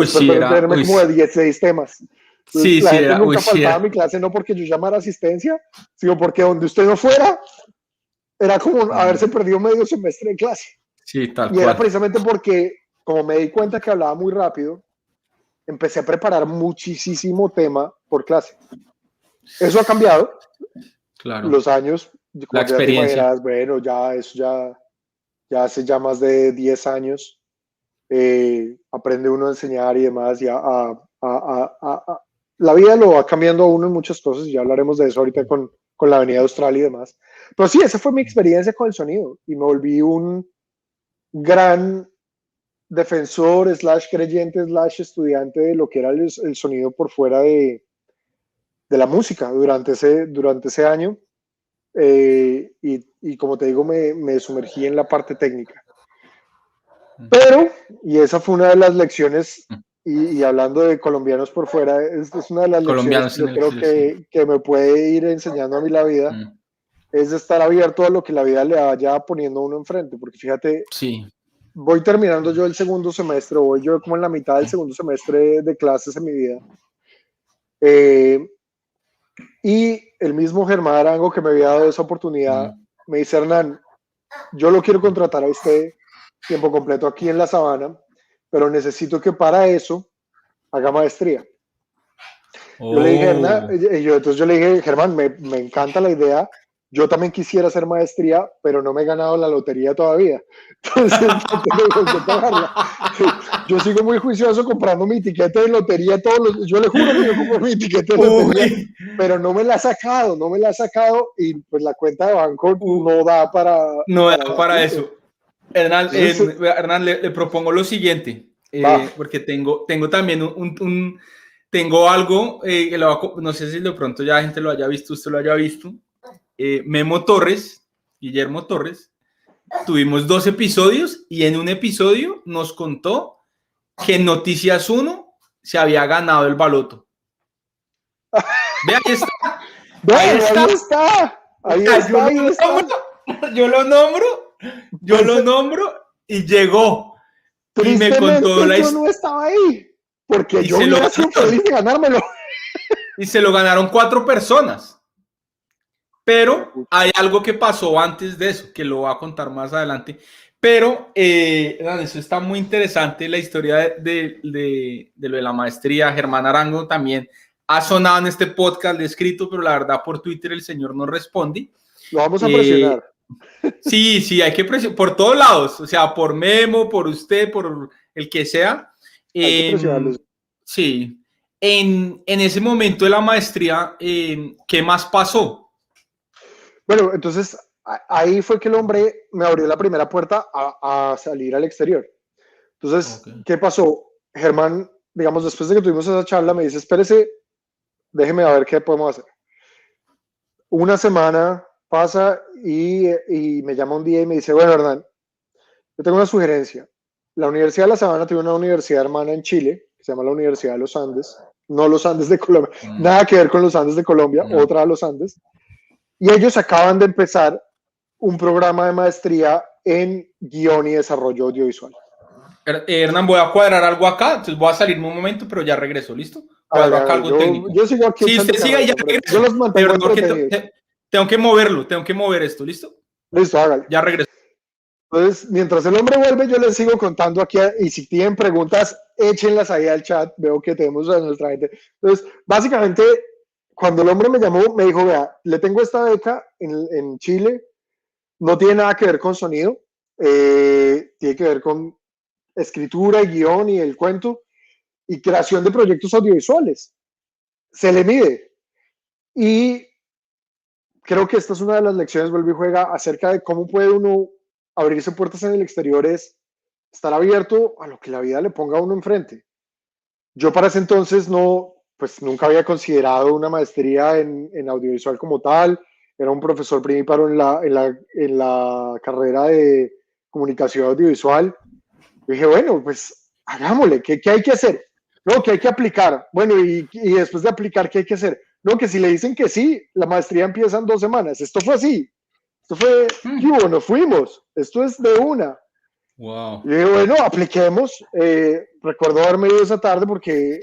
es perderme como de 16 temas. Entonces, la gente nunca faltaba a mi clase, no porque yo llamara asistencia, sino porque donde usted no fuera, era como haberse perdido medio semestre de clase. Sí, tal cual. Era precisamente porque, como me di cuenta que hablaba muy rápido, empecé a preparar muchísimo tema por clase. Eso ha cambiado. Claro. Los años, la experiencia. Ya bueno, ya hace ya más de 10 años. Aprende uno a enseñar y demás. La vida lo va cambiando a uno en muchas cosas. Ya hablaremos de eso ahorita con la Avenida Austral y demás. Pero sí, esa fue mi experiencia con el sonido. Y me volví un gran defensor, / creyente, / estudiante de lo que era el sonido por fuera de la música durante ese año. Y como te digo, me sumergí en la parte técnica. Pero, y esa fue una de las lecciones, y hablando de colombianos por fuera, es una de las lecciones que yo creo que me puede ir enseñando a mí la vida, es de estar abierto a lo que la vida le vaya poniendo a uno enfrente, porque fíjate, voy terminando yo el segundo semestre, voy yo como en la mitad del segundo semestre de clases en mi vida, y el mismo Germán Arango que me había dado esa oportunidad, me dice: Hernán, yo lo quiero contratar a usted tiempo completo aquí en La Sabana, pero necesito que para eso haga maestría. Yo le dije, Hernán, entonces yo le dije, Germán, me encanta la idea, yo también quisiera hacer maestría, pero no me he ganado la lotería todavía. Entonces, yo sigo muy juicioso comprando mi tiquete de lotería yo le juro que yo compro mi tiquete de lotería, pero no me la ha sacado y pues la cuenta de banco no da para eso. Hernán, le propongo lo siguiente, porque tengo también tengo algo, no sé si de pronto ya la gente lo haya visto, usted lo haya visto. Guillermo Torres, tuvimos 2 episodios y en un episodio nos contó que en Noticias 1 se había ganado el baloto. Ve, ahí está. Yo lo nombro y llegó. Y me contó la historia. No estaba ahí, porque yo hubiera sido feliz de ganármelo. Y se lo ganaron 4 personas. Pero hay algo que pasó antes de eso, que lo voy a contar más adelante. Pero eso está muy interesante, la historia de lo de la maestría. Germán Arango también ha sonado en este podcast, le he escrito, pero la verdad por Twitter el señor no responde. Lo vamos a presionar. Sí, hay que presionar por todos lados, o sea, por Memo, por usted, por el que sea. Hay que presionarlos. Sí. En ese momento de la maestría, ¿qué más pasó? Bueno, entonces ahí fue que el hombre me abrió la primera puerta a salir al exterior. Entonces, ¿qué pasó? Germán, digamos, después de que tuvimos esa charla, me dice: espérese, déjeme a ver qué podemos hacer. Una semana pasa y me llama un día y me dice: bueno, Hernán, yo tengo una sugerencia. La Universidad de La Sabana tiene una universidad hermana en Chile, que se llama la Universidad de los Andes, no los Andes de Colombia, nada que ver con los Andes de Colombia, otra de los Andes. Y ellos acaban de empezar un programa de maestría en guión y desarrollo audiovisual. Hernán, voy a cuadrar algo acá, entonces voy a salirme un momento, pero ya regreso, ¿listo? Cuadro acá algo técnico. Yo sigo aquí. Sí, usted siga y ya regreso. Yo los mantengo tengo que moverlo, tengo que mover esto, ¿listo? Listo, hágale. Ya regreso. Entonces, mientras el hombre vuelve, yo les sigo contando aquí, y si tienen preguntas, échenlas ahí al chat, veo que tenemos a nuestra gente. Entonces, básicamente, cuando el hombre me llamó, me dijo: vea, le tengo esta beca en Chile, no tiene nada que ver con sonido, tiene que ver con escritura y guión y el cuento y creación de proyectos audiovisuales. Se le mide. Y creo que esta es una de las lecciones, vuelve y juega, acerca de cómo puede uno abrirse puertas en el exterior, es estar abierto a lo que la vida le ponga a uno enfrente. Yo para ese entonces pues nunca había considerado una maestría en audiovisual como tal. Era un profesor primíparo en la carrera de comunicación audiovisual. Y dije, bueno, pues hagámosle, ¿qué hay que hacer? No, ¿qué hay que aplicar? Bueno, y después de aplicar, ¿qué hay que hacer? no, que si le dicen que sí, la maestría empieza en 2 semanas. Esto fue así. Esto fue, ¿qué hubo? Nos fuimos. Esto es de una. Wow. Y dije, bueno, apliquemos. Recuerdo haberme ido esa tarde porque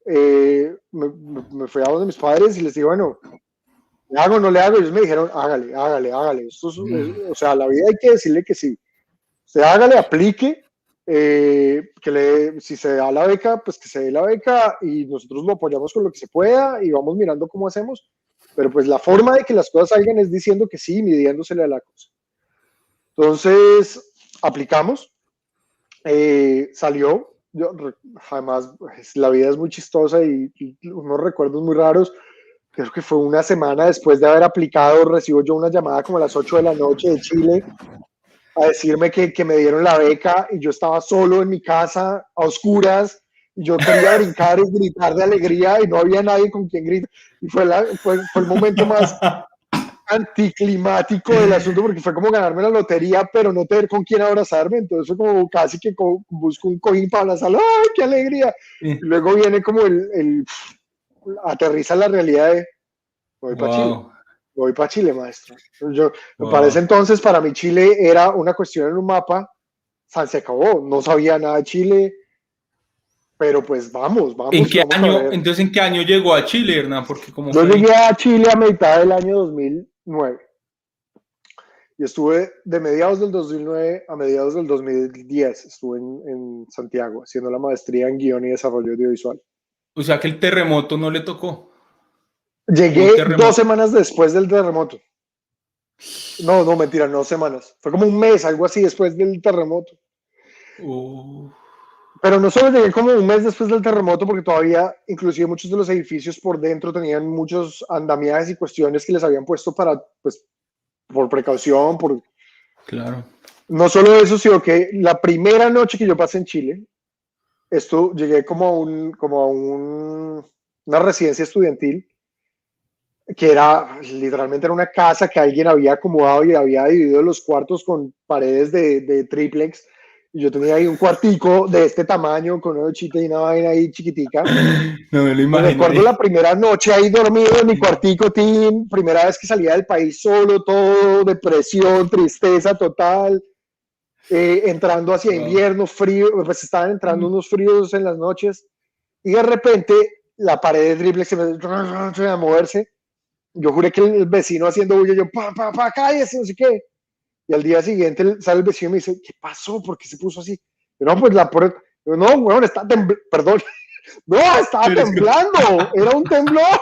me fui a donde mis padres y les dije, bueno, ¿le hago o no le hago? Ellos me dijeron, hágale, hágale, hágale. Esto es, o sea, a la vida hay que decirle que sí. Usted hágale, aplique, si se da la beca, pues que se dé la beca y nosotros lo apoyamos con lo que se pueda y vamos mirando cómo hacemos. Pero pues la forma de que las cosas salgan es diciendo que sí, midiéndosele a la cosa. Entonces, aplicamos, salió. Además, la vida es muy chistosa y unos recuerdos muy raros. Creo que fue una semana después de haber aplicado, recibo yo una llamada como a las 8 de la noche de Chile a decirme que me dieron la beca y yo estaba solo en mi casa a oscuras y yo quería brincar y gritar de alegría y no había nadie con quien gritar. Y fue el momento más anticlimático del asunto porque fue como ganarme la lotería pero no tener con quién abrazarme, entonces fue como casi que busco un cojín para abrazarlo. ¡Ay, qué alegría! Y luego viene como aterriza la realidad de voy para Chile. Voy para Chile, maestro. Para ese entonces, para mí Chile era una cuestión en un mapa, se acabó, no sabía nada de Chile, pero pues vamos. ¿En qué vamos año, entonces, en qué año llegó a Chile, Hernán? Porque como yo llegué a Chile a mitad del año 2009 y estuve de mediados del 2009 a mediados del 2010, estuve en Santiago haciendo la maestría en guión y desarrollo audiovisual. O sea que el terremoto no le tocó. Llegué 2 semanas después del terremoto. No, mentira, no semanas. Fue como un mes, algo así, después del terremoto. Pero no solo llegué como un mes después del terremoto, porque todavía, inclusive muchos de los edificios por dentro tenían muchos andamiajes y cuestiones que les habían puesto para, pues, por precaución, Claro. No solo eso, sino que la primera noche que yo pasé en Chile, llegué como a una residencia estudiantil, que literalmente era una casa que alguien había acomodado y había dividido los cuartos con paredes de triplex. Y yo tenía ahí un cuartico de este tamaño con una duchita y una vaina ahí chiquitica. No me lo imagino. Recuerdo la primera noche ahí dormido en mi cuartico, primera vez que salía del país solo, todo depresión, tristeza total. Entrando hacia invierno, frío, pues estaban entrando unos fríos en las noches. Y de repente la pared de triplex se me a moverse. Yo juré que el vecino haciendo bulla, yo, cállese, no sé qué. Y al día siguiente sale el vecino y me dice, ¿qué pasó? ¿Por qué se puso así? Yo, no, pues la puerta. No, weón, está temblando. Perdón. No, estaba temblando. Era un temblor.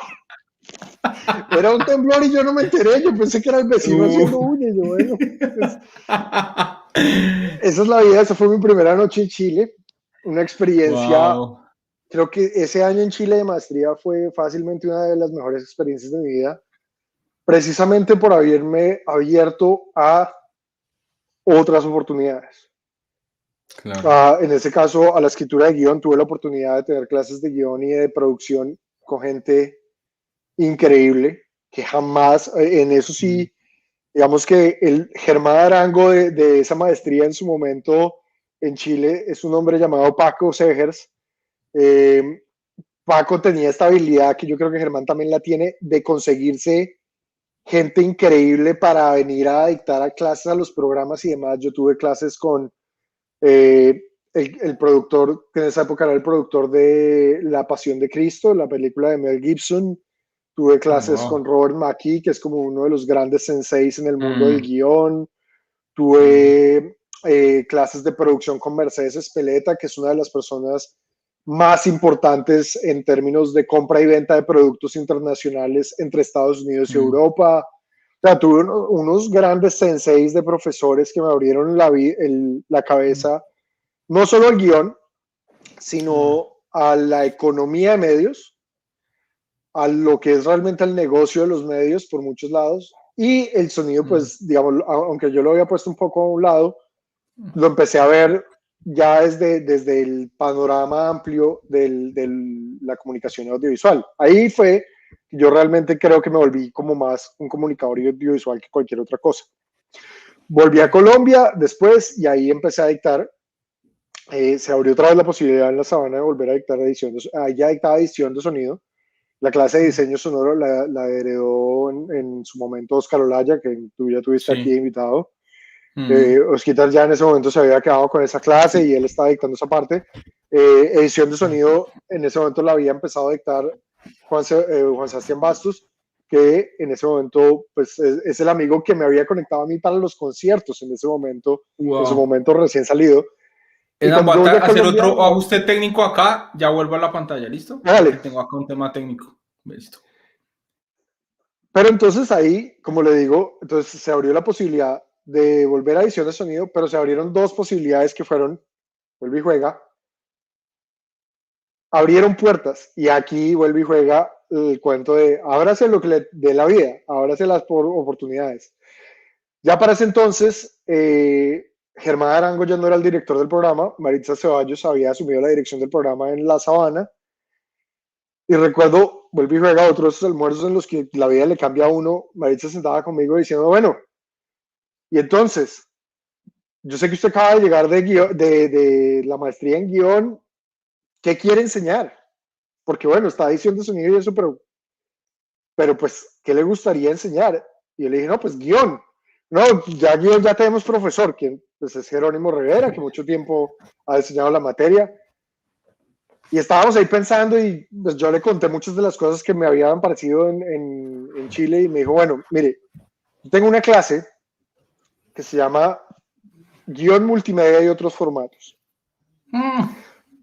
Era un temblor y yo no me enteré. Yo pensé que era el vecino haciendo bulla. Y yo, bueno, pues, esa es la vida. Esa fue mi primera noche en Chile. Una experiencia. Wow. Creo que ese año en Chile de maestría fue fácilmente una de las mejores experiencias de mi vida, precisamente por haberme abierto a otras oportunidades. Claro. En ese caso, a la escritura de guión, tuve la oportunidad de tener clases de guión y de producción con gente increíble, que jamás, en eso sí, digamos que el Germán Arango de esa maestría en su momento en Chile es un hombre llamado Paco Segers. Paco tenía esta habilidad que yo creo que Germán también la tiene de conseguirse gente increíble para venir a dictar a clases a los programas y demás. Yo tuve clases con el productor, que en esa época era el productor de La Pasión de Cristo, la película de Mel Gibson. Tuve clases con Robert McKee, que es como uno de los grandes senseis en el mundo del guión. Tuve clases de producción con Mercedes Espeleta, que es una de las personas más importantes en términos de compra y venta de productos internacionales entre Estados Unidos y Europa. O sea, tuve unos grandes senseis de profesores que me abrieron la cabeza, no solo al guión, sino a la economía de medios, a lo que es realmente el negocio de los medios por muchos lados. Y el sonido, pues, digamos, aunque yo lo había puesto un poco a un lado, lo empecé a ver ya desde el panorama amplio de la comunicación audiovisual. Ahí fue, yo realmente creo que me volví como más un comunicador audiovisual que cualquier otra cosa. Volví a Colombia después y ahí empecé a dictar. Se abrió otra vez la posibilidad en la Sabana de volver a dictar edición. Ya dictaba edición de sonido. La clase de diseño sonoro la heredó en su momento Oscar Olaya, que tú ya tuviste aquí invitado. Osquitar ya en ese momento se había quedado con esa clase y él estaba dictando esa parte. Edición de sonido, en ese momento la había empezado a dictar Juan Sebastián Bastos, que en ese momento pues, es el amigo que me había conectado a mí para los conciertos en ese momento, en su momento recién salido. Y cuando voy a hacer otro ajuste técnico acá, ya vuelvo a la pantalla, ¿listo? Dale. Porque tengo acá un tema técnico. Listo. Pero entonces ahí, como le digo, entonces se abrió la posibilidad de volver a edición de sonido, pero se abrieron dos posibilidades que fueron, vuelve y juega, abrieron puertas, y aquí vuelve y juega el cuento de ábrase lo que le dé la vida, ábrase las oportunidades. Ya para ese entonces, Germán Arango ya no era el director del programa, Maritza Ceballos había asumido la dirección del programa en La Sabana, y recuerdo, vuelve y juega otros almuerzos en los que la vida le cambia a uno. Maritza sentaba conmigo diciendo, bueno, y entonces, yo sé que usted acaba de llegar de la maestría en guión, ¿qué quiere enseñar? Porque bueno, está edición de sonido y eso, pero pues, ¿qué le gustaría enseñar? Y yo le dije, no, pues guión. No, ya guión ya tenemos profesor, quien pues, es Jerónimo Rivera, que mucho tiempo ha diseñado la materia. Y estábamos ahí pensando y pues, yo le conté muchas de las cosas que me habían parecido en Chile y me dijo, bueno, mire, tengo una clase que se llama guión multimedia y otros formatos.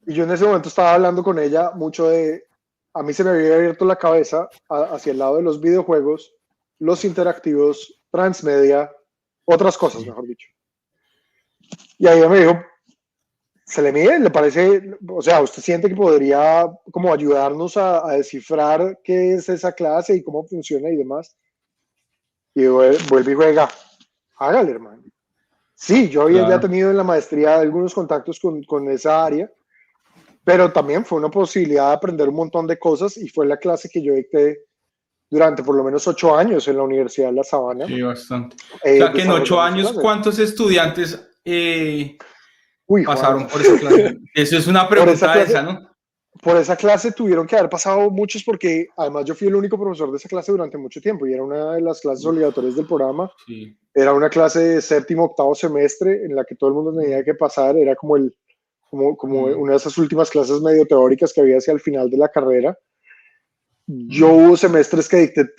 Y yo en ese momento estaba hablando con ella mucho de, a mí se me había abierto la cabeza hacia el lado de los videojuegos, los interactivos, transmedia, otras cosas, mejor dicho. Y ahí ella me dijo, ¿se le mide? ¿Le parece? O sea, ¿usted siente que podría como ayudarnos a descifrar qué es esa clase y cómo funciona y demás? Y vuelve y juega. Hágale, hermano. Sí, yo había ya tenido en la maestría algunos contactos con esa área, pero también fue una posibilidad de aprender un montón de cosas y fue la clase que yo dicté durante por lo menos 8 años en la Universidad de La Sabana. Sí, bastante. O sea, que en 8 años, ¿cuántos estudiantes pasaron por esa clase? Eso es una pregunta esa, ¿no? Por esa clase tuvieron que haber pasado muchos porque además yo fui el único profesor de esa clase durante mucho tiempo y era una de las clases obligatorias del programa. Sí. Era una clase de séptimo, octavo semestre en la que todo el mundo tenía que pasar. Era como una de esas últimas clases medio teóricas que había hacia el final de la carrera. Yo hubo semestres que dicté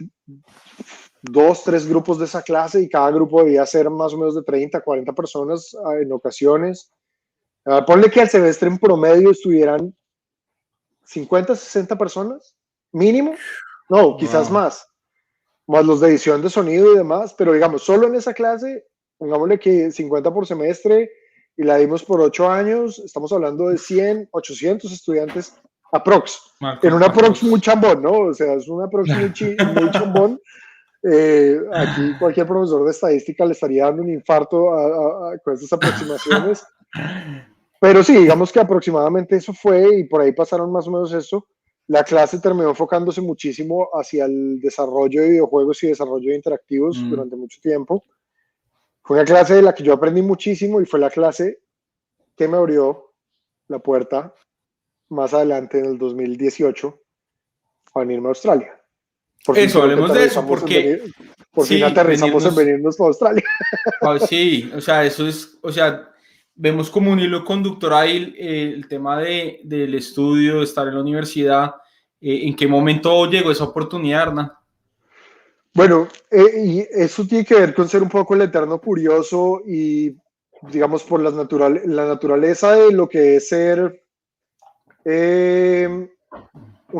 2, 3 grupos de esa clase y cada grupo debía ser más o menos de 30, 40 personas en ocasiones. Ponle que al semestre en promedio estuvieran 50, 60 personas, mínimo. No, quizás más los de edición de sonido y demás, pero digamos, solo en esa clase, pongámosle que 50 por semestre y la dimos por 8 años, estamos hablando de 100, 800 estudiantes aprox. En un aprox muy chambón, ¿no? O sea, es un aprox muy chambón. Aquí cualquier profesor de estadística le estaría dando un infarto con estas aproximaciones. Pero sí, digamos que aproximadamente eso fue y por ahí pasaron más o menos eso. La clase terminó enfocándose muchísimo hacia el desarrollo de videojuegos y desarrollo de interactivos durante mucho tiempo. Fue una clase de la que yo aprendí muchísimo y fue la clase que me abrió la puerta más adelante en el 2018 a venirme a Australia. Por eso, hablemos de eso, porque por fin aterrizamos en venirnos a Australia. Sí, o sea, eso es, o sea, vemos como un hilo conductor ahí el tema del estudio, de estar en la universidad. ¿En qué momento llegó esa oportunidad, Hernán? Bueno, y eso tiene que ver con ser un poco el eterno curioso y, digamos, por la naturaleza de lo que es ser un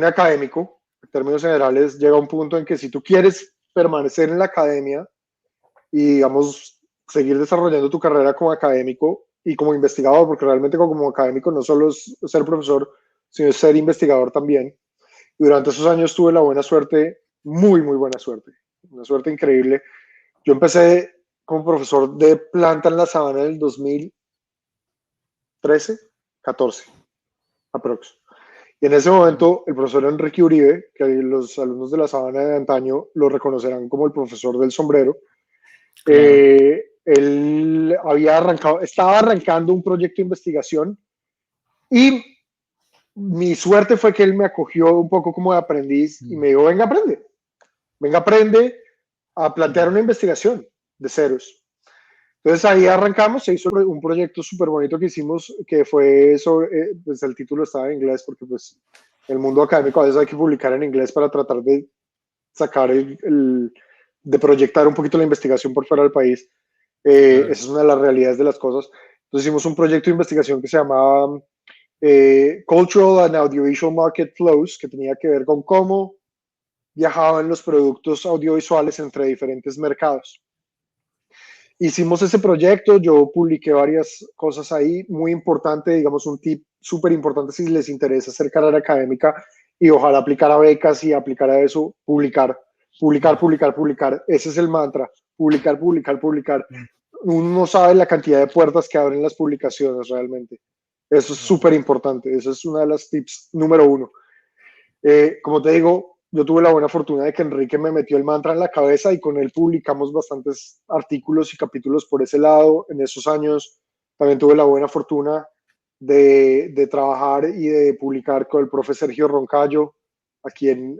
académico. En términos generales, llega un punto en que si tú quieres permanecer en la academia y, digamos, seguir desarrollando tu carrera como académico y como investigador, porque realmente como académico no solo es ser profesor, sino ser investigador también. Y durante esos años tuve la buena suerte, muy, muy buena suerte, una suerte increíble. Yo empecé como profesor de planta en La Sabana en el 2013, 14, aprox. Y en ese momento el profesor Enrique Uribe, que los alumnos de La Sabana de antaño lo reconocerán como el profesor del sombrero, él estaba arrancando un proyecto de investigación y mi suerte fue que él me acogió un poco como de aprendiz y me dijo, venga, aprende a plantear una investigación de ceros. Entonces ahí arrancamos, se hizo un proyecto súper bonito que hicimos, que fue sobre, pues el título estaba en inglés porque pues el mundo académico a veces hay que publicar en inglés para tratar de sacar de proyectar un poquito la investigación por fuera del país. Esa es una de las realidades de las cosas. Entonces hicimos un proyecto de investigación que se llamaba Cultural and Audiovisual Market Flows, que tenía que ver con cómo viajaban los productos audiovisuales entre diferentes mercados. Hicimos ese proyecto, yo publiqué varias cosas ahí, muy importante, digamos un tip súper importante si les interesa hacer carrera académica y ojalá aplicar a becas y aplicar a eso, publicar, ese es el mantra, publicar. Uno no sabe la cantidad de puertas que abren las publicaciones realmente, eso es súper importante, eso es una de las tips número uno. Como te digo, yo tuve la buena fortuna de que Enrique me metió el mantra en la cabeza y con él publicamos bastantes artículos y capítulos por ese lado. En esos años también tuve la buena fortuna de trabajar y de publicar con el profe Sergio Roncayo, a quien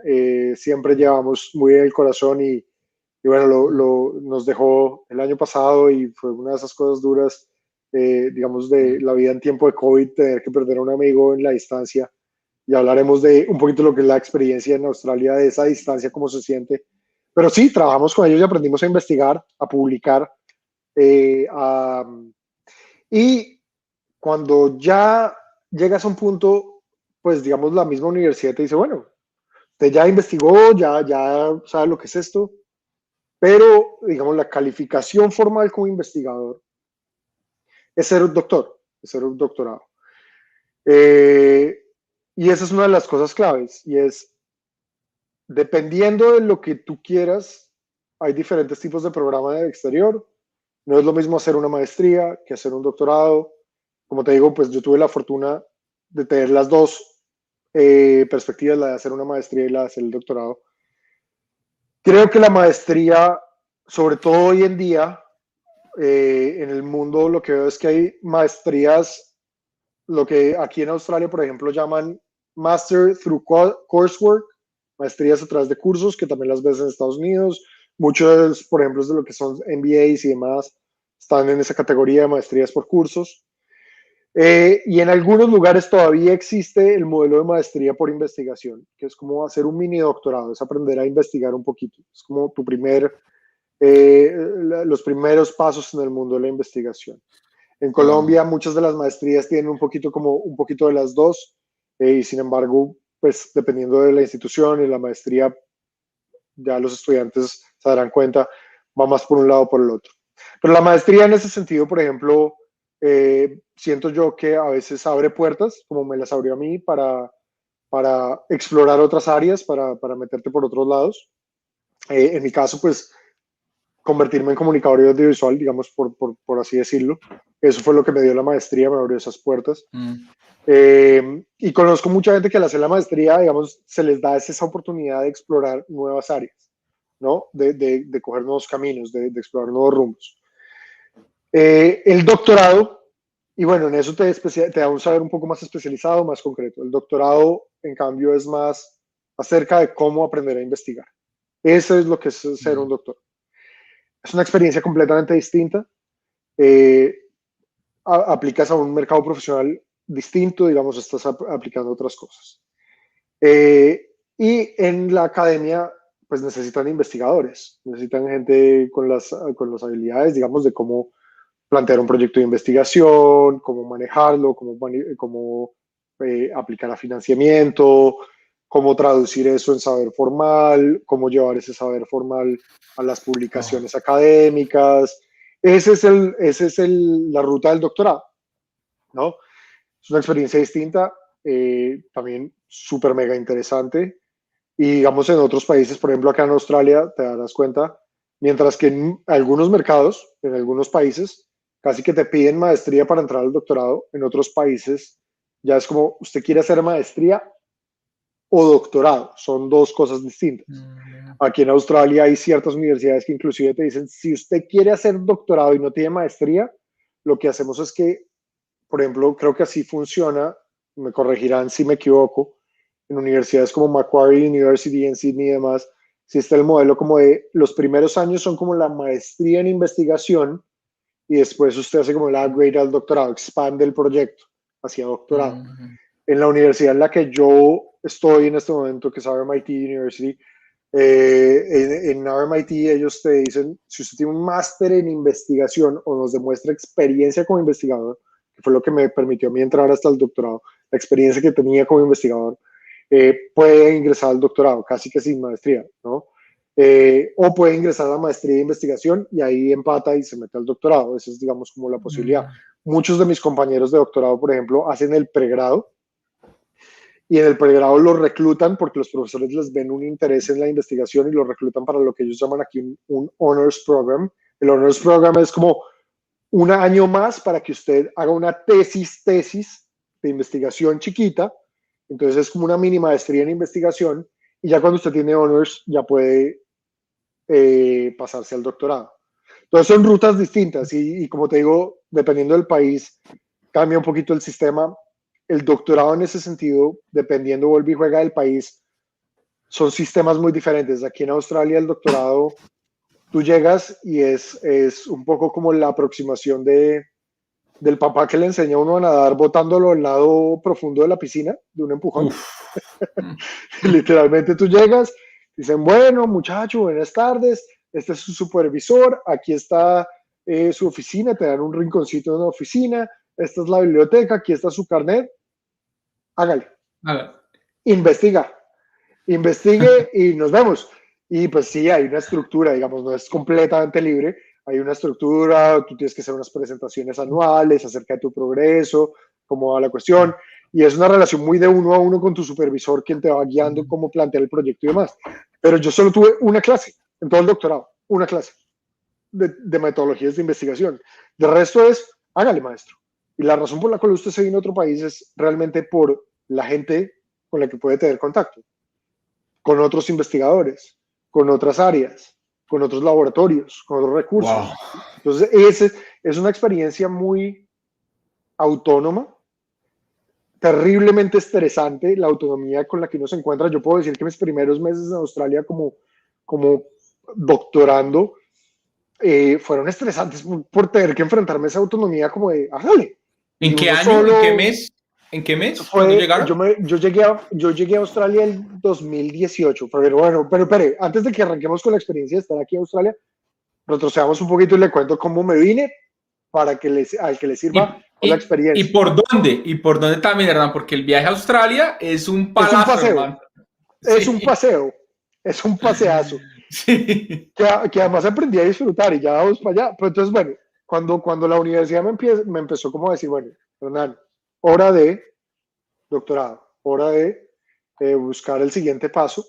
siempre llevamos muy en el corazón y bueno, nos dejó el año pasado y fue una de esas cosas duras, digamos, de la vida en tiempo de COVID, tener que perder a un amigo en la distancia y hablaremos de un poquito lo que es la experiencia en Australia, de esa distancia, cómo se siente. Pero sí, trabajamos con ellos y aprendimos a investigar, a publicar. Eh, a, y cuando ya llegas a un punto, pues digamos, la misma universidad te dice, bueno, usted ya investigó, ya sabe lo que es esto, pero digamos, la calificación formal como investigador es ser un doctor, es ser un doctorado. Y esa es una de las cosas claves, y es dependiendo de lo que tú quieras, hay diferentes tipos de programa de exterior. No es lo mismo hacer una maestría que hacer un doctorado. Como te digo, pues yo tuve la fortuna de tener las dos perspectivas, la de hacer una maestría y la de hacer el doctorado. Creo que la maestría, sobre todo hoy en día, en el mundo lo que veo es que hay maestrías, lo que aquí en Australia, por ejemplo, llaman Master Through Coursework, maestrías a través de cursos, que también las ves en Estados Unidos. Muchos, por ejemplo, de lo que son MBAs y demás, están en esa categoría de maestrías por cursos. Y en algunos lugares todavía existe el modelo de maestría por investigación, que es como hacer un mini doctorado, es aprender a investigar un poquito. Es como los primeros pasos en el mundo de la investigación. En Colombia muchas de las maestrías tienen un poquito de las dos, y sin embargo, pues dependiendo de la institución y la maestría, ya los estudiantes se darán cuenta, va más por un lado o por el otro. Pero la maestría en ese sentido, por ejemplo, siento yo que a veces abre puertas, como me las abrió a mí, para explorar otras áreas, para meterte por otros lados. En mi caso, pues convertirme en comunicador audiovisual, digamos, por así decirlo. Eso fue lo que me dio la maestría, me abrió esas puertas. Y conozco mucha gente que al hacer la maestría, digamos, se les da esa oportunidad de explorar nuevas áreas, ¿no? De coger nuevos caminos, de explorar nuevos rumbos. El doctorado, y bueno, en eso te da un saber un poco más especializado, más concreto. El doctorado, en cambio, es más acerca de cómo aprender a investigar. Eso es lo que es ser un doctor. Es una experiencia completamente distinta. Aplicas a un mercado profesional distinto, digamos, estás aplicando otras cosas. Y en la academia, pues necesitan investigadores, necesitan gente con las habilidades, digamos, de cómo plantear un proyecto de investigación, cómo manejarlo, cómo aplicar a financiamiento, cómo traducir eso en saber formal, cómo llevar ese saber formal a las publicaciones académicas. Esa es la ruta del doctorado, ¿no? Es una experiencia distinta, también súper mega interesante. Y digamos en otros países, por ejemplo acá en Australia, te darás cuenta, mientras que en algunos mercados, en algunos países, casi que te piden maestría para entrar al doctorado, en otros países ya es como, usted quiere hacer maestría o doctorado, son dos cosas distintas. Aquí en Australia hay ciertas universidades que inclusive te dicen, si usted quiere hacer doctorado y no tiene maestría, lo que hacemos es que, por ejemplo, creo que así funciona me corregirán si me equivoco, en universidades como Macquarie University en Sydney y demás, existe el modelo como de los primeros años son como la maestría en investigación y después usted hace como el upgrade al doctorado, expande el proyecto hacia doctorado. En la universidad en la que yo estoy en este momento, que es RMIT University, en RMIT ellos te dicen, si usted tiene un máster en investigación o nos demuestra experiencia como investigador, que fue lo que me permitió a mí entrar hasta el doctorado, la experiencia que tenía como investigador, puede ingresar al doctorado, casi que sin maestría, ¿no? O puede ingresar a la maestría de investigación y ahí empata y se mete al doctorado. Esa es, digamos, como la posibilidad. Muchos de mis compañeros de doctorado, por ejemplo, hacen el pregrado y en el pregrado los reclutan porque los profesores les ven un interés en la investigación y los reclutan para lo que ellos llaman aquí un honors program. El honors program es como un año más para que usted haga una tesis de investigación chiquita. Entonces es como una mini maestría en investigación y ya cuando usted tiene honors ya puede pasarse al doctorado. Entonces son rutas distintas y como te digo, dependiendo del país, cambia un poquito el sistema. El doctorado en ese sentido, dependiendo, vuelve y juega del país, son sistemas muy diferentes. Aquí en Australia el doctorado, tú llegas y es un poco como la aproximación del papá que le enseña a uno a nadar botándolo al lado profundo de la piscina, de un empujón. Literalmente tú llegas, dicen, bueno, muchacho, buenas tardes, este es su supervisor, aquí está su oficina, te dan un rinconcito en la oficina, esta es la biblioteca, aquí está su carnet, hágale, investiga, investigue y nos vemos. Y pues sí, hay una estructura, digamos, no es completamente libre, hay una estructura, tú tienes que hacer unas presentaciones anuales acerca de tu progreso, cómo va la cuestión, y es una relación muy de uno a uno con tu supervisor, quien te va guiando cómo plantear el proyecto y demás. Pero yo solo tuve una clase en todo el doctorado, una clase de metodologías de investigación. De resto es, hágale, maestro. Y la razón por la cual usted se viene a otro país es realmente por la gente con la que puede tener contacto, con otros investigadores, con otras áreas, con otros laboratorios, con otros recursos. Wow. Entonces, es una experiencia muy autónoma, terriblemente estresante, la autonomía con la que uno se encuentra. Yo puedo decir que mis primeros meses en Australia como doctorando fueron estresantes por tener que enfrentarme a esa autonomía como de, hágale. ¿En qué año? Solo, ¿en qué mes? ¿En qué mes? ¿Cuándo llegaron? Yo llegué a Australia en 2018, pero bueno, pero espere, antes de que arranquemos con la experiencia de estar aquí en Australia, retrocedamos un poquito y le cuento cómo me vine para que al que le sirva la experiencia. ¿Y por dónde? ¿Y por dónde también, Hernán? Porque el viaje a Australia es un palazo, es un paseo, hermano. Es un paseo, es un paseazo. Sí. Que además aprendí a disfrutar y ya vamos para allá. Pero entonces, bueno, cuando la universidad me empezó como a decir, bueno, Hernán, hora de doctorado, hora de buscar el siguiente paso.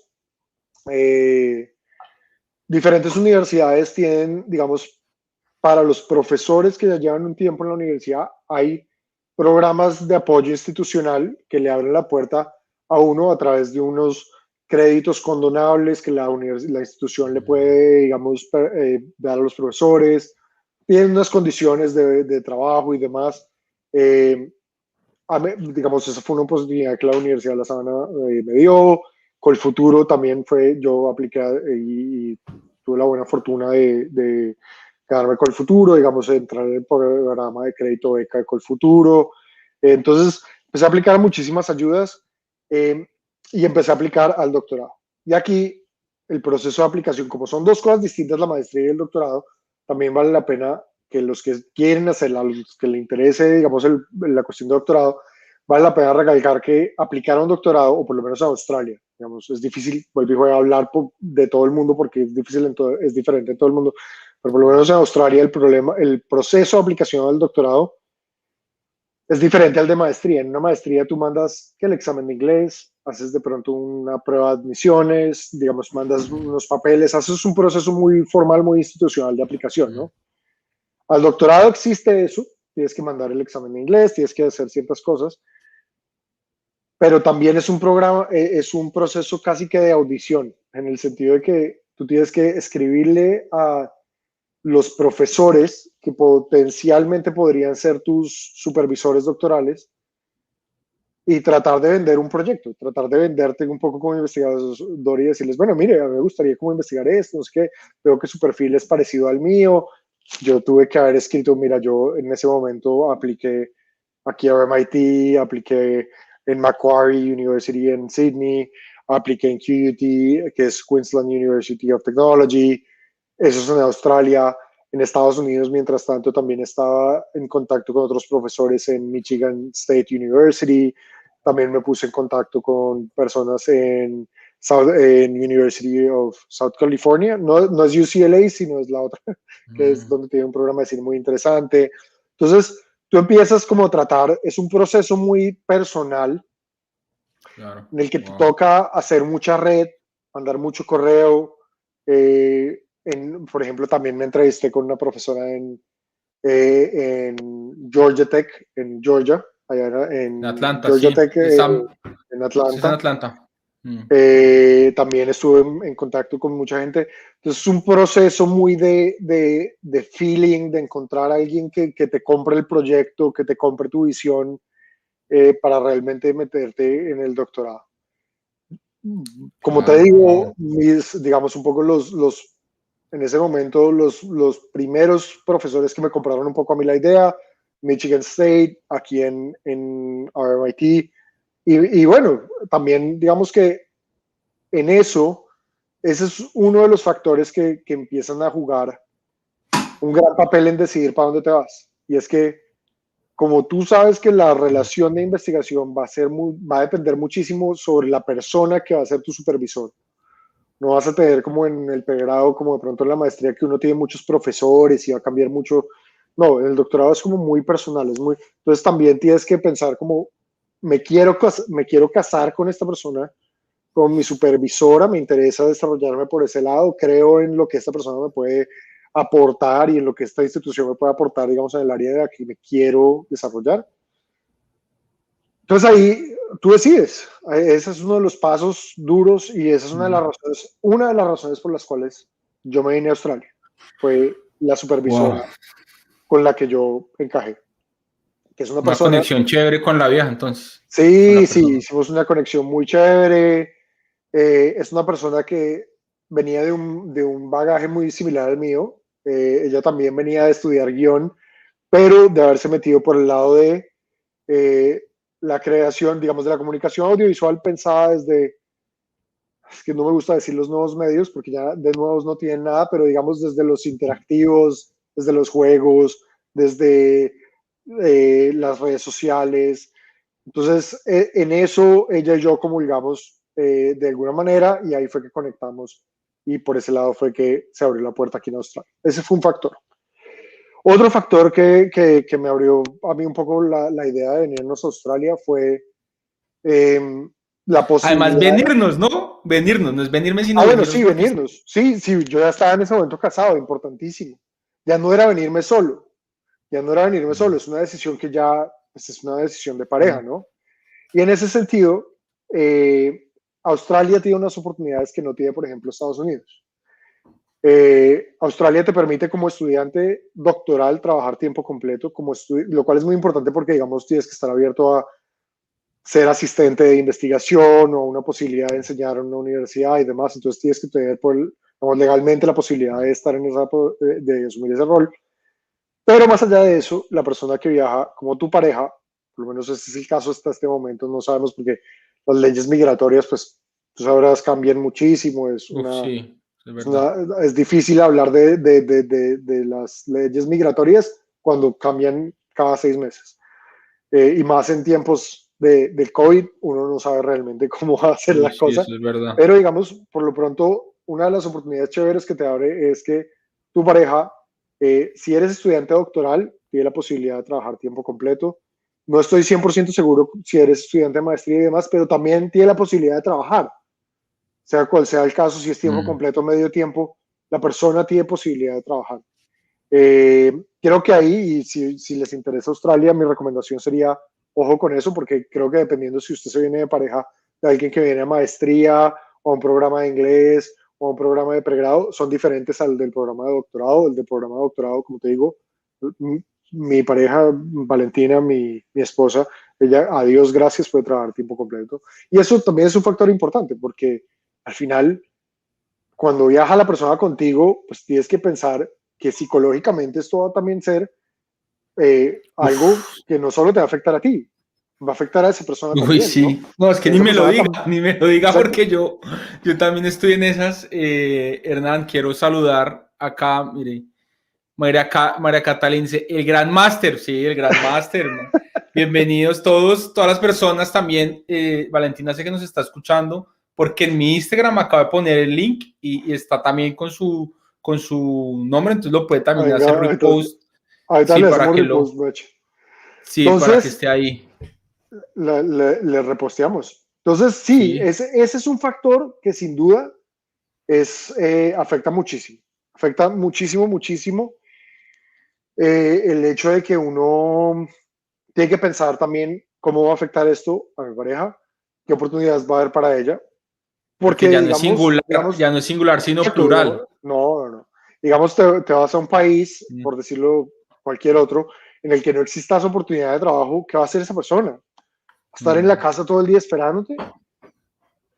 Diferentes universidades tienen, digamos, para los profesores que ya llevan un tiempo en la universidad, hay programas de apoyo institucional que le abren la puerta a uno a través de unos créditos condonables que la institución le puede, digamos, dar a los profesores. Tienen unas condiciones de trabajo y demás. Digamos, esa fue una oportunidad que la Universidad de La Sabana me dio. Con el futuro también yo apliqué y tuve la buena fortuna de quedarme con el futuro, digamos, entrar en el programa de crédito beca de Colfuturo. Entonces, empecé a aplicar muchísimas ayudas y empecé a aplicar al doctorado. Y aquí el proceso de aplicación, como son dos cosas distintas, la maestría y el doctorado, también vale la pena que los que quieren hacerla, los que les interese, digamos, la cuestión de doctorado, vale la pena recalcar que aplicar a un doctorado, o por lo menos a Australia, digamos, es difícil, vuelvo a hablar de todo el mundo porque es difícil, es diferente en todo el mundo, pero por lo menos en Australia el proceso de aplicación al doctorado es diferente al de maestría. En una maestría tú mandas el examen de inglés, haces de pronto una prueba de admisiones, digamos, mandas unos papeles, haces un proceso muy formal, muy institucional de aplicación, ¿no? Al doctorado existe eso, tienes que mandar el examen de inglés, tienes que hacer ciertas cosas, pero también es un programa, es un proceso casi que de audición, en el sentido de que tú tienes que escribirle a los profesores que potencialmente podrían ser tus supervisores doctorales y tratar de vender un proyecto, tratar de venderte un poco como investigador y decirles, bueno, mire, a mí me gustaría como investigar esto, no sé qué, veo que su perfil es parecido al mío. Yo tuve que haber escrito, mira, yo en ese momento apliqué aquí a MIT, apliqué en Macquarie University en Sydney, apliqué en QUT, que es Queensland University of Technology, eso es en Australia. En Estados Unidos, mientras tanto, también estaba en contacto con otros profesores en Michigan State University. También me puse en contacto con personas en University of South California. No, no es UCLA, sino es la otra, que es donde tiene un programa de cine muy interesante. Entonces, tú empiezas como a tratar, es un proceso muy personal, Claro. en el que te toca hacer mucha red, mandar mucho correo. Por ejemplo, también me entrevisté con una profesora en Georgia Tech, en Georgia, allá En en Atlanta, Georgia sí. Tech, Está, en sí está en Atlanta. Atlanta. También estuve en contacto con mucha gente. Entonces es un proceso muy de feeling, de encontrar a alguien que te compre el proyecto, que te compre tu visión para realmente meterte en el doctorado. Como te Claro, digo, wow. digamos un poco en ese momento, los primeros profesores que me compraron un poco a mí la idea, Michigan State, aquí en RMIT, y bueno, también digamos que en eso, ese es uno de los factores que empiezan a jugar un gran papel en decidir para dónde te vas. Y es que, como tú sabes que la relación de investigación va a depender muchísimo sobre la persona que va a ser tu supervisor. No vas a tener como en el pregrado, como de pronto en la maestría, que uno tiene muchos profesores y va a cambiar mucho. No, el doctorado es como muy personal, entonces también tienes que pensar como, me quiero casar con esta persona, con mi supervisora, me interesa desarrollarme por ese lado, creo en lo que esta persona me puede aportar y en lo que esta institución me puede aportar, digamos, en el área de la que me quiero desarrollar. Entonces ahí tú decides, ese es uno de los pasos duros y esa es una de las razones por las cuales yo me vine a Australia, fue la supervisora Wow. con la que yo encajé, que es una Una persona, conexión chévere con la vieja, entonces, con la sí, sí, persona. hicimos una conexión muy chévere. Es una persona que venía de un bagaje muy similar al mío. Ella también venía de estudiar guión, pero de haberse metido por el lado de eh, la creación, digamos, de la comunicación audiovisual pensada desde, es que no me gusta decir los nuevos medios porque ya de nuevos no tienen nada, pero digamos desde los interactivos, desde los juegos, desde las redes sociales. Entonces, en eso ella y yo comulgamos de alguna manera y ahí fue que conectamos y por ese lado fue que se abrió la puerta aquí en Australia. Ese fue un factor. Otro factor que me abrió a mí un poco la idea de venirnos a Australia fue eh, la Además, posibilidad. venirnos, ¿no? Venirnos, no es venirme, sino Ah, bueno, sí, venirnos porque venirnos. Sí, sí, yo ya estaba en ese momento casado, importantísimo. Ya no era venirme solo, ya no era venirme solo, es una decisión que ya, pues es una decisión de pareja, ¿no? Y en ese sentido, Australia tiene unas oportunidades que no tiene, por ejemplo, Estados Unidos. Australia te permite como estudiante doctoral trabajar tiempo completo, lo cual es muy importante porque, digamos, tienes que estar abierto a ser asistente de investigación o una posibilidad de enseñar en una universidad y demás. Entonces tienes que tener digamos, legalmente la posibilidad de estar en de asumir ese rol. Pero más allá de eso, la persona que viaja como tu pareja, por lo menos este es el caso hasta este momento, no sabemos porque las leyes migratorias, pues tú sabrás, cambian muchísimo, uf, sí, es es, verdad. una, es difícil hablar de las leyes migratorias cuando cambian cada 6 meses. Y más en tiempos del COVID, uno no sabe realmente cómo va a ser Uy, la sí, cosa. eso es verdad. Pero digamos, por lo pronto, una de las oportunidades chéveres que te abre es que tu pareja, si eres estudiante doctoral, tiene la posibilidad de trabajar tiempo completo. No estoy 100% seguro si eres estudiante de maestría y demás, pero también tiene la posibilidad de trabajar. Sea cual sea el caso, si es tiempo Mm. completo o medio tiempo, la persona tiene posibilidad de trabajar. Creo que ahí, y si les interesa Australia, mi recomendación sería, ojo con eso, porque creo que dependiendo si usted se viene de pareja de alguien que viene a maestría o a un programa de inglés o a un programa de pregrado, son diferentes al del programa de doctorado. El del programa de doctorado, como te digo, mi pareja, Valentina, mi esposa, ella, a Dios gracias, puede trabajar tiempo completo. Y eso también es un factor importante, porque al final, cuando viaja la persona contigo, pues tienes que pensar que psicológicamente esto va a también ser algo Uf, que no solo te va a afectar a ti, va a afectar a esa persona uy, también, ¿no? sí. No, es que ni Esa me lo persona diga, también. ni me lo diga Exacto. porque yo también estoy en esas. Hernán, quiero saludar acá, mire, María Catalina dice, el Gran Máster, sí, el Gran Máster. ¿No? Bienvenidos todos, todas las personas también. Valentina sé que nos está escuchando, porque en mi Instagram acaba de poner el link y está también con su nombre, entonces lo puede también Venga, hacer repost, ahorita sí, le para hacemos que repost, lo, Meche. sí, para que Entonces, esté ahí. le reposteamos. Entonces, sí, Sí, ese es un factor que sin duda afecta muchísimo. Afecta muchísimo, muchísimo el hecho de que uno tiene que pensar también cómo va a afectar esto a mi pareja, qué oportunidades va a haber para ella, porque porque digamos, ya no es singular, sino exacto, digamos, plural. no, no, no. Digamos, te vas a un país, Mm, por decirlo cualquier otro, en el que no exista esa oportunidad de trabajo, ¿qué va a hacer esa persona? ¿Estar en la mm, casa todo el día esperándote?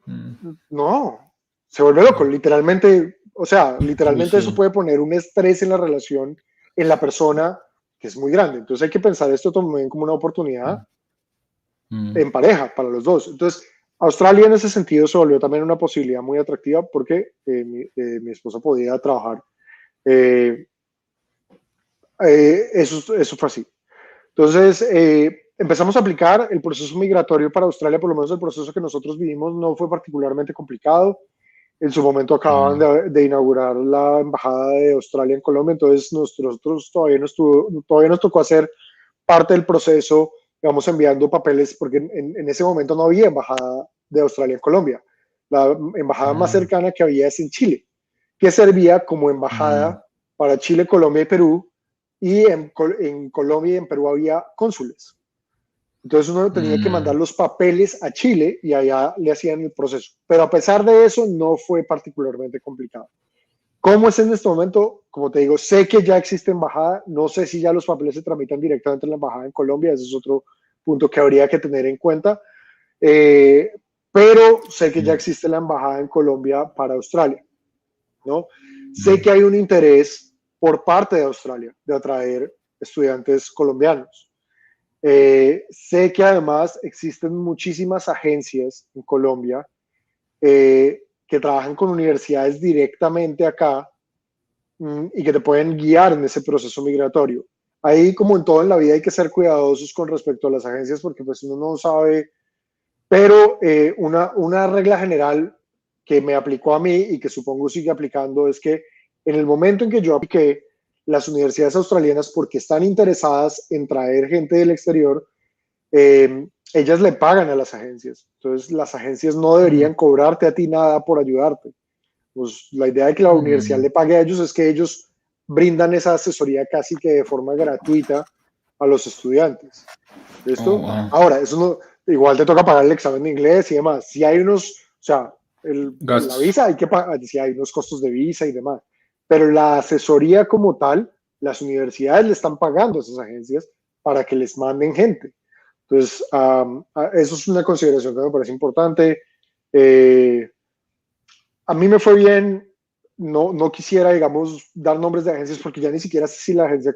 mm. No, se vuelve loco, literalmente, o sea, Uy, literalmente eso sí. puede poner un estrés en la relación, en la persona, que es muy grande. Entonces hay que pensar esto también como una oportunidad Mm, en pareja para los dos. Entonces, Australia en ese sentido se volvió también una posibilidad muy atractiva porque mi esposa podía trabajar. Eh, eso fue así. Entonces, empezamos a aplicar el proceso migratorio para Australia, por lo menos el proceso que nosotros vivimos no fue particularmente complicado. En su momento acababan mm, de inaugurar la embajada de Australia en Colombia, entonces nosotros todavía nos tocó hacer parte del proceso, vamos enviando papeles, porque en ese momento no había embajada de Australia en Colombia. La embajada más mm, cercana que había es en Chile, que servía como mm, embajada para Chile, Colombia y Perú, y en Colombia y en Perú había cónsules. Entonces uno tenía que mandar mm, los papeles a Chile y allá le hacían el proceso. Pero a pesar de eso, no fue particularmente complicado. ¿Cómo es en este momento? Como te digo, sé que ya existe embajada, no sé si ya los papeles se tramitan directamente en la embajada en Colombia, ese es otro punto que habría que tener en cuenta, eh, pero sé que ya mm, existe la embajada en Colombia para Australia, ¿no? Sé que mm, hay un interés por parte de Australia de atraer estudiantes colombianos. Sé que además existen muchísimas agencias en Colombia que trabajan con universidades directamente acá y que te pueden guiar en ese proceso migratorio. Ahí, como en todo en la vida, hay que ser cuidadosos con respecto a las agencias porque pues uno no sabe, pero una regla general que me aplicó a mí y que supongo sigue aplicando es que en el momento en que yo apliqué, las universidades australianas, porque están interesadas en traer gente del exterior, ellas le pagan a las agencias. Entonces, las agencias no mm, deberían cobrarte a ti nada por ayudarte. Pues la idea de que la universidad mm. le pague a ellos es que ellos brindan esa asesoría casi que de forma gratuita a los estudiantes. Oh, ¿Listo? wow. Ahora, eso no, igual te toca pagar el examen de inglés y demás. Si hay unos, o sea, la Gastos. visa hay que pagar, si hay unos costos de visa y demás. Pero la asesoría como tal, las universidades le están pagando a esas agencias para que les manden gente. Entonces, eso es una consideración que me parece importante. Eh, a mí me fue bien, no quisiera, digamos, dar nombres de agencias porque ya ni siquiera sé si la agencia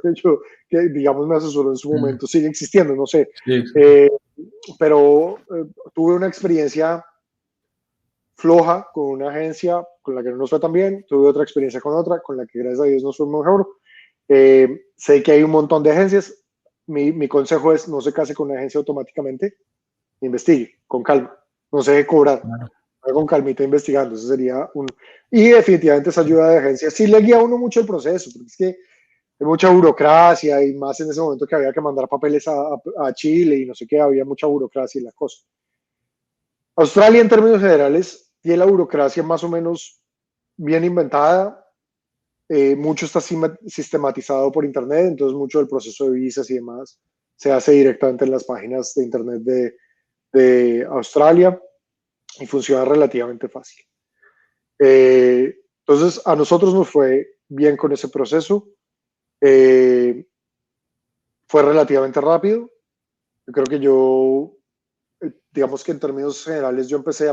que digamos, me asesoró en su Mm, momento sigue existiendo, no sé. sí. Eh, pero tuve una experiencia floja con una agencia con la que no nos fue tan bien, tuve otra experiencia con otra, con la que gracias a Dios nos fue mejor. Sé que hay un montón de agencias. Mi consejo es no se case con una agencia automáticamente, investigue con calma, no se deje cobrar, Claro. con calmita investigando, eso sería un... Y definitivamente esa ayuda de agencia sí le guía a uno mucho el proceso, porque es que hay mucha burocracia y más en ese momento que había que mandar papeles a Chile y no sé qué, había mucha burocracia y la cosa. Australia en términos generales tiene la burocracia más o menos bien inventada, mucho está sistematizado por internet, entonces mucho del proceso de visas y demás se hace directamente en las páginas de internet de Australia y funciona relativamente fácil. Entonces, a nosotros nos fue bien con ese proceso. Eh, Fue relativamente rápido. Yo creo que digamos que en términos generales, yo empecé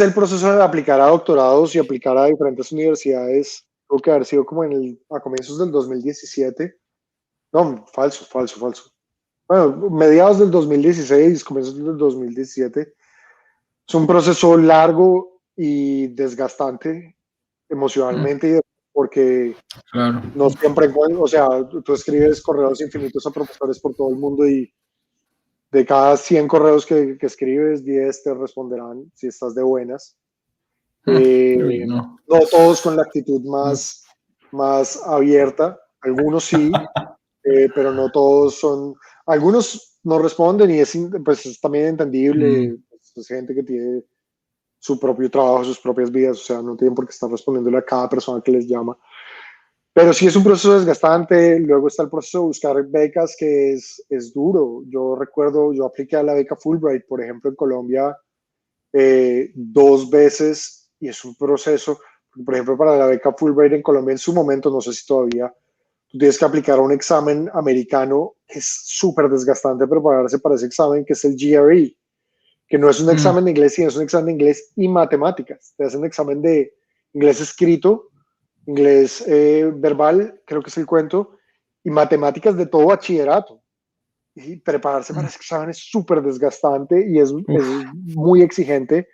el proceso de aplicar a doctorados y aplicar a diferentes universidades, creo que haber sido como a comienzos del 2017. No, falso, falso, falso. Bueno, mediados del 2016, comienzos del 2017. Es un proceso largo y desgastante emocionalmente, porque Claro. no siempre, o sea, tú escribes correos infinitos a profesores por todo el mundo y de cada 100 correos que escribes, 10 te responderán si estás de buenas. Uy, no. No todos con la actitud más abierta, algunos sí, pero no todos son, algunos no responden y pues es también entendible, pues, es gente que tiene su propio trabajo, sus propias vidas, o sea, no tienen por qué estar respondiéndole a cada persona que les llama. Pero sí es un proceso desgastante. Luego está el proceso de buscar becas, que es duro. Yo recuerdo, yo apliqué a la beca Fulbright, por ejemplo, en Colombia 2 veces, y es un proceso. Por ejemplo, para la beca Fulbright en Colombia en su momento, no sé si todavía, tú tienes que aplicar a un examen americano. Es súper desgastante prepararse para ese examen, que es el GRE, que no es un examen de inglés, sino es un examen de inglés y matemáticas. Te hacen un examen de inglés escrito, inglés verbal, creo que es el cuento, y matemáticas de todo bachillerato. Y prepararse para ese examen es súper desgastante y es muy exigente.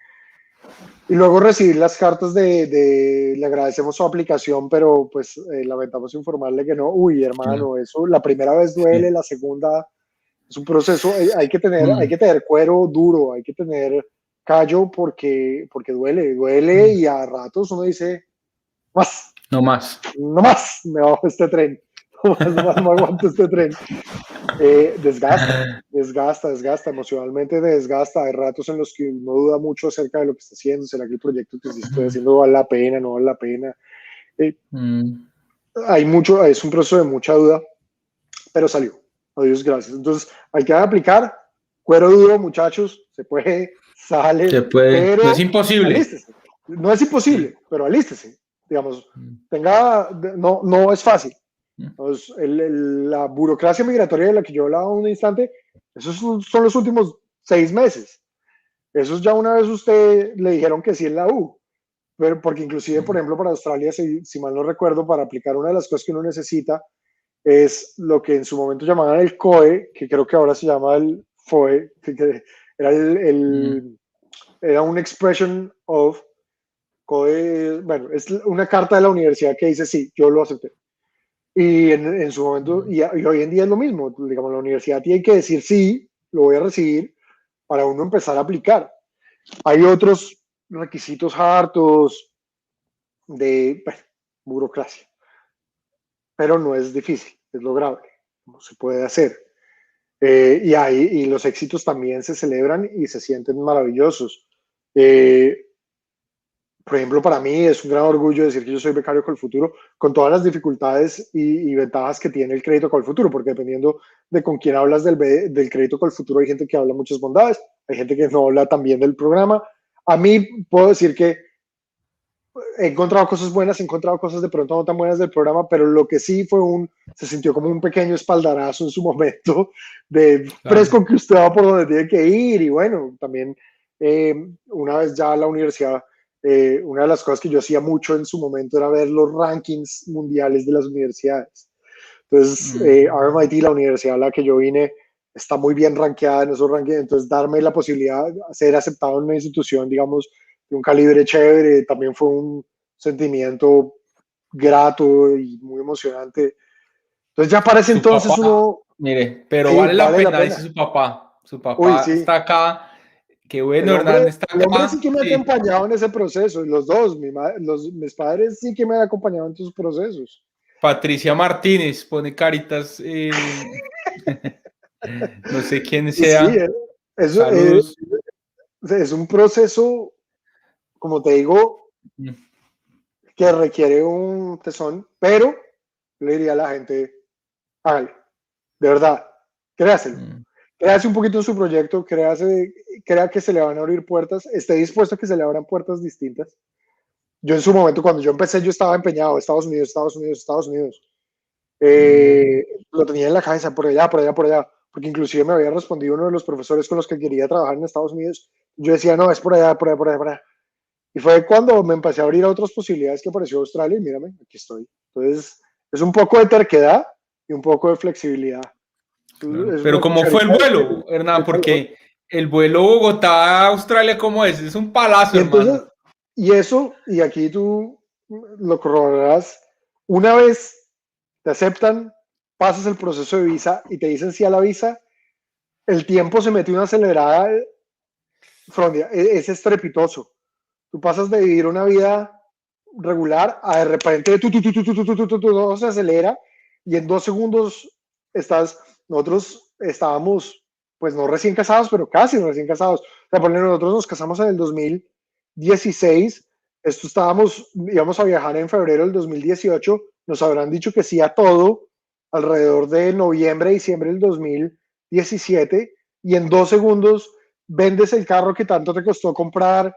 Y luego recibir las cartas le agradecemos su aplicación, pero pues lamentamos informarle que no. Uy, hermano, eso la primera vez duele, Sí. la segunda es un proceso, hay que tener cuero duro, hay que tener callo porque duele y a ratos uno dice, más, No más. no más, me bajo este tren, no más, no aguanto este tren. Desgasta, emocionalmente te desgasta. Hay ratos en los que uno duda mucho acerca de lo que está haciendo, será que el proyecto que sí estoy haciendo vale la pena, no vale la pena. Es un proceso de mucha duda, pero salió. A Dios gracias. Entonces, hay que aplicar, cuero duro, muchachos, se puede, Se sale, puede. No es pero imposible. alístese. No es imposible, pero alístese. Digamos, no es fácil. Entonces, la burocracia migratoria de la que yo hablaba un instante, esos son los últimos 6 meses. Esos ya una vez usted le dijeron que sí en la U. Pero porque inclusive, por ejemplo, para Australia, si mal no recuerdo, para aplicar una de las cosas que uno necesita es lo que en su momento llamaban el COE, que creo que ahora se llama el FOE, que era era un expression of COE, bueno, es una carta de la universidad que dice sí, yo lo acepté. Y en su momento, y hoy en día es lo mismo, digamos, la universidad tiene que decir sí, lo voy a recibir para uno empezar a aplicar. Hay otros requisitos hartos de burocracia, pero no es difícil, es lograble, no se puede hacer. Y los éxitos también se celebran y se sienten maravillosos. Por ejemplo, para mí es un gran orgullo decir que yo soy becario Colfuturo, con todas las dificultades y ventajas que tiene el crédito Colfuturo, porque dependiendo de con quién hablas del crédito Colfuturo, hay gente que habla muchas bondades, hay gente que no habla tan bien del programa. A mí puedo decir que he encontrado cosas buenas, he encontrado cosas de pronto no tan buenas del programa, pero lo que sí se sintió como un pequeño espaldarazo en su momento de fresco que usted va por donde tiene que ir. Y bueno, también una vez ya la universidad, una de las cosas que yo hacía mucho en su momento era ver los rankings mundiales de las universidades. Entonces, RMIT, la universidad a la que yo vine, está muy bien rankeada en esos rankings, entonces darme la posibilidad de ser aceptado en una institución, digamos, de un calibre chévere, también fue un sentimiento grato y muy emocionante. Entonces ya para ese Su entonces papá, uno, mire, pero sí, vale la vale la pena, pena. dice su papá. Su Uy, papá sí, está acá. Qué el bueno, Hernán hombre, está el hombre sí acá. que me ha Sí. acompañado en ese proceso, y los dos, mis padres sí que me han acompañado en esos procesos. Patricia Martínez pone caritas. No sé quién Y sí, sea. eso Saludos. es un proceso, como te digo, que requiere un tesón, pero le diría a la gente, hágale, de verdad, créaselo. Créase un poquito en su proyecto, crea que se le van a abrir puertas, esté dispuesto a que se le abran puertas distintas. Yo en su momento, cuando yo empecé, yo estaba empeñado, Estados Unidos, Estados Unidos, Estados Unidos. Lo tenía en la cabeza, por allá, por allá, por allá, porque inclusive me había respondido uno de los profesores con los que quería trabajar en Estados Unidos. Yo decía, no, es por allá, por allá, por allá, por allá. Y fue cuando me empecé a abrir a otras posibilidades que apareció Australia y mírame, aquí estoy. Entonces, es un poco de terquedad y un poco de flexibilidad. Claro. Es Pero una ¿cómo fue el cucharita vuelo, Hernán? de calor. Porque el vuelo Bogotá-Australia, ¿cómo es? Es un palazo, Y entonces, hermano. y eso, y aquí tú lo corroborarás, una vez te aceptan, pasas el proceso de visa y te dicen sí a la visa, el tiempo se mete una acelerada, Frondia, es estrepitoso. Tú pasas de vivir una vida regular a de repente todo se acelera y en 2 segundos estás, nosotros estábamos, pues no recién casados, pero casi recién casados. O sea, por ejemplo, nosotros nos casamos en el 2016, esto estábamos, íbamos a viajar en febrero del 2018, nos habrán dicho que sí a todo alrededor de noviembre, diciembre del 2017 y en 2 segundos vendes el carro que tanto te costó comprar,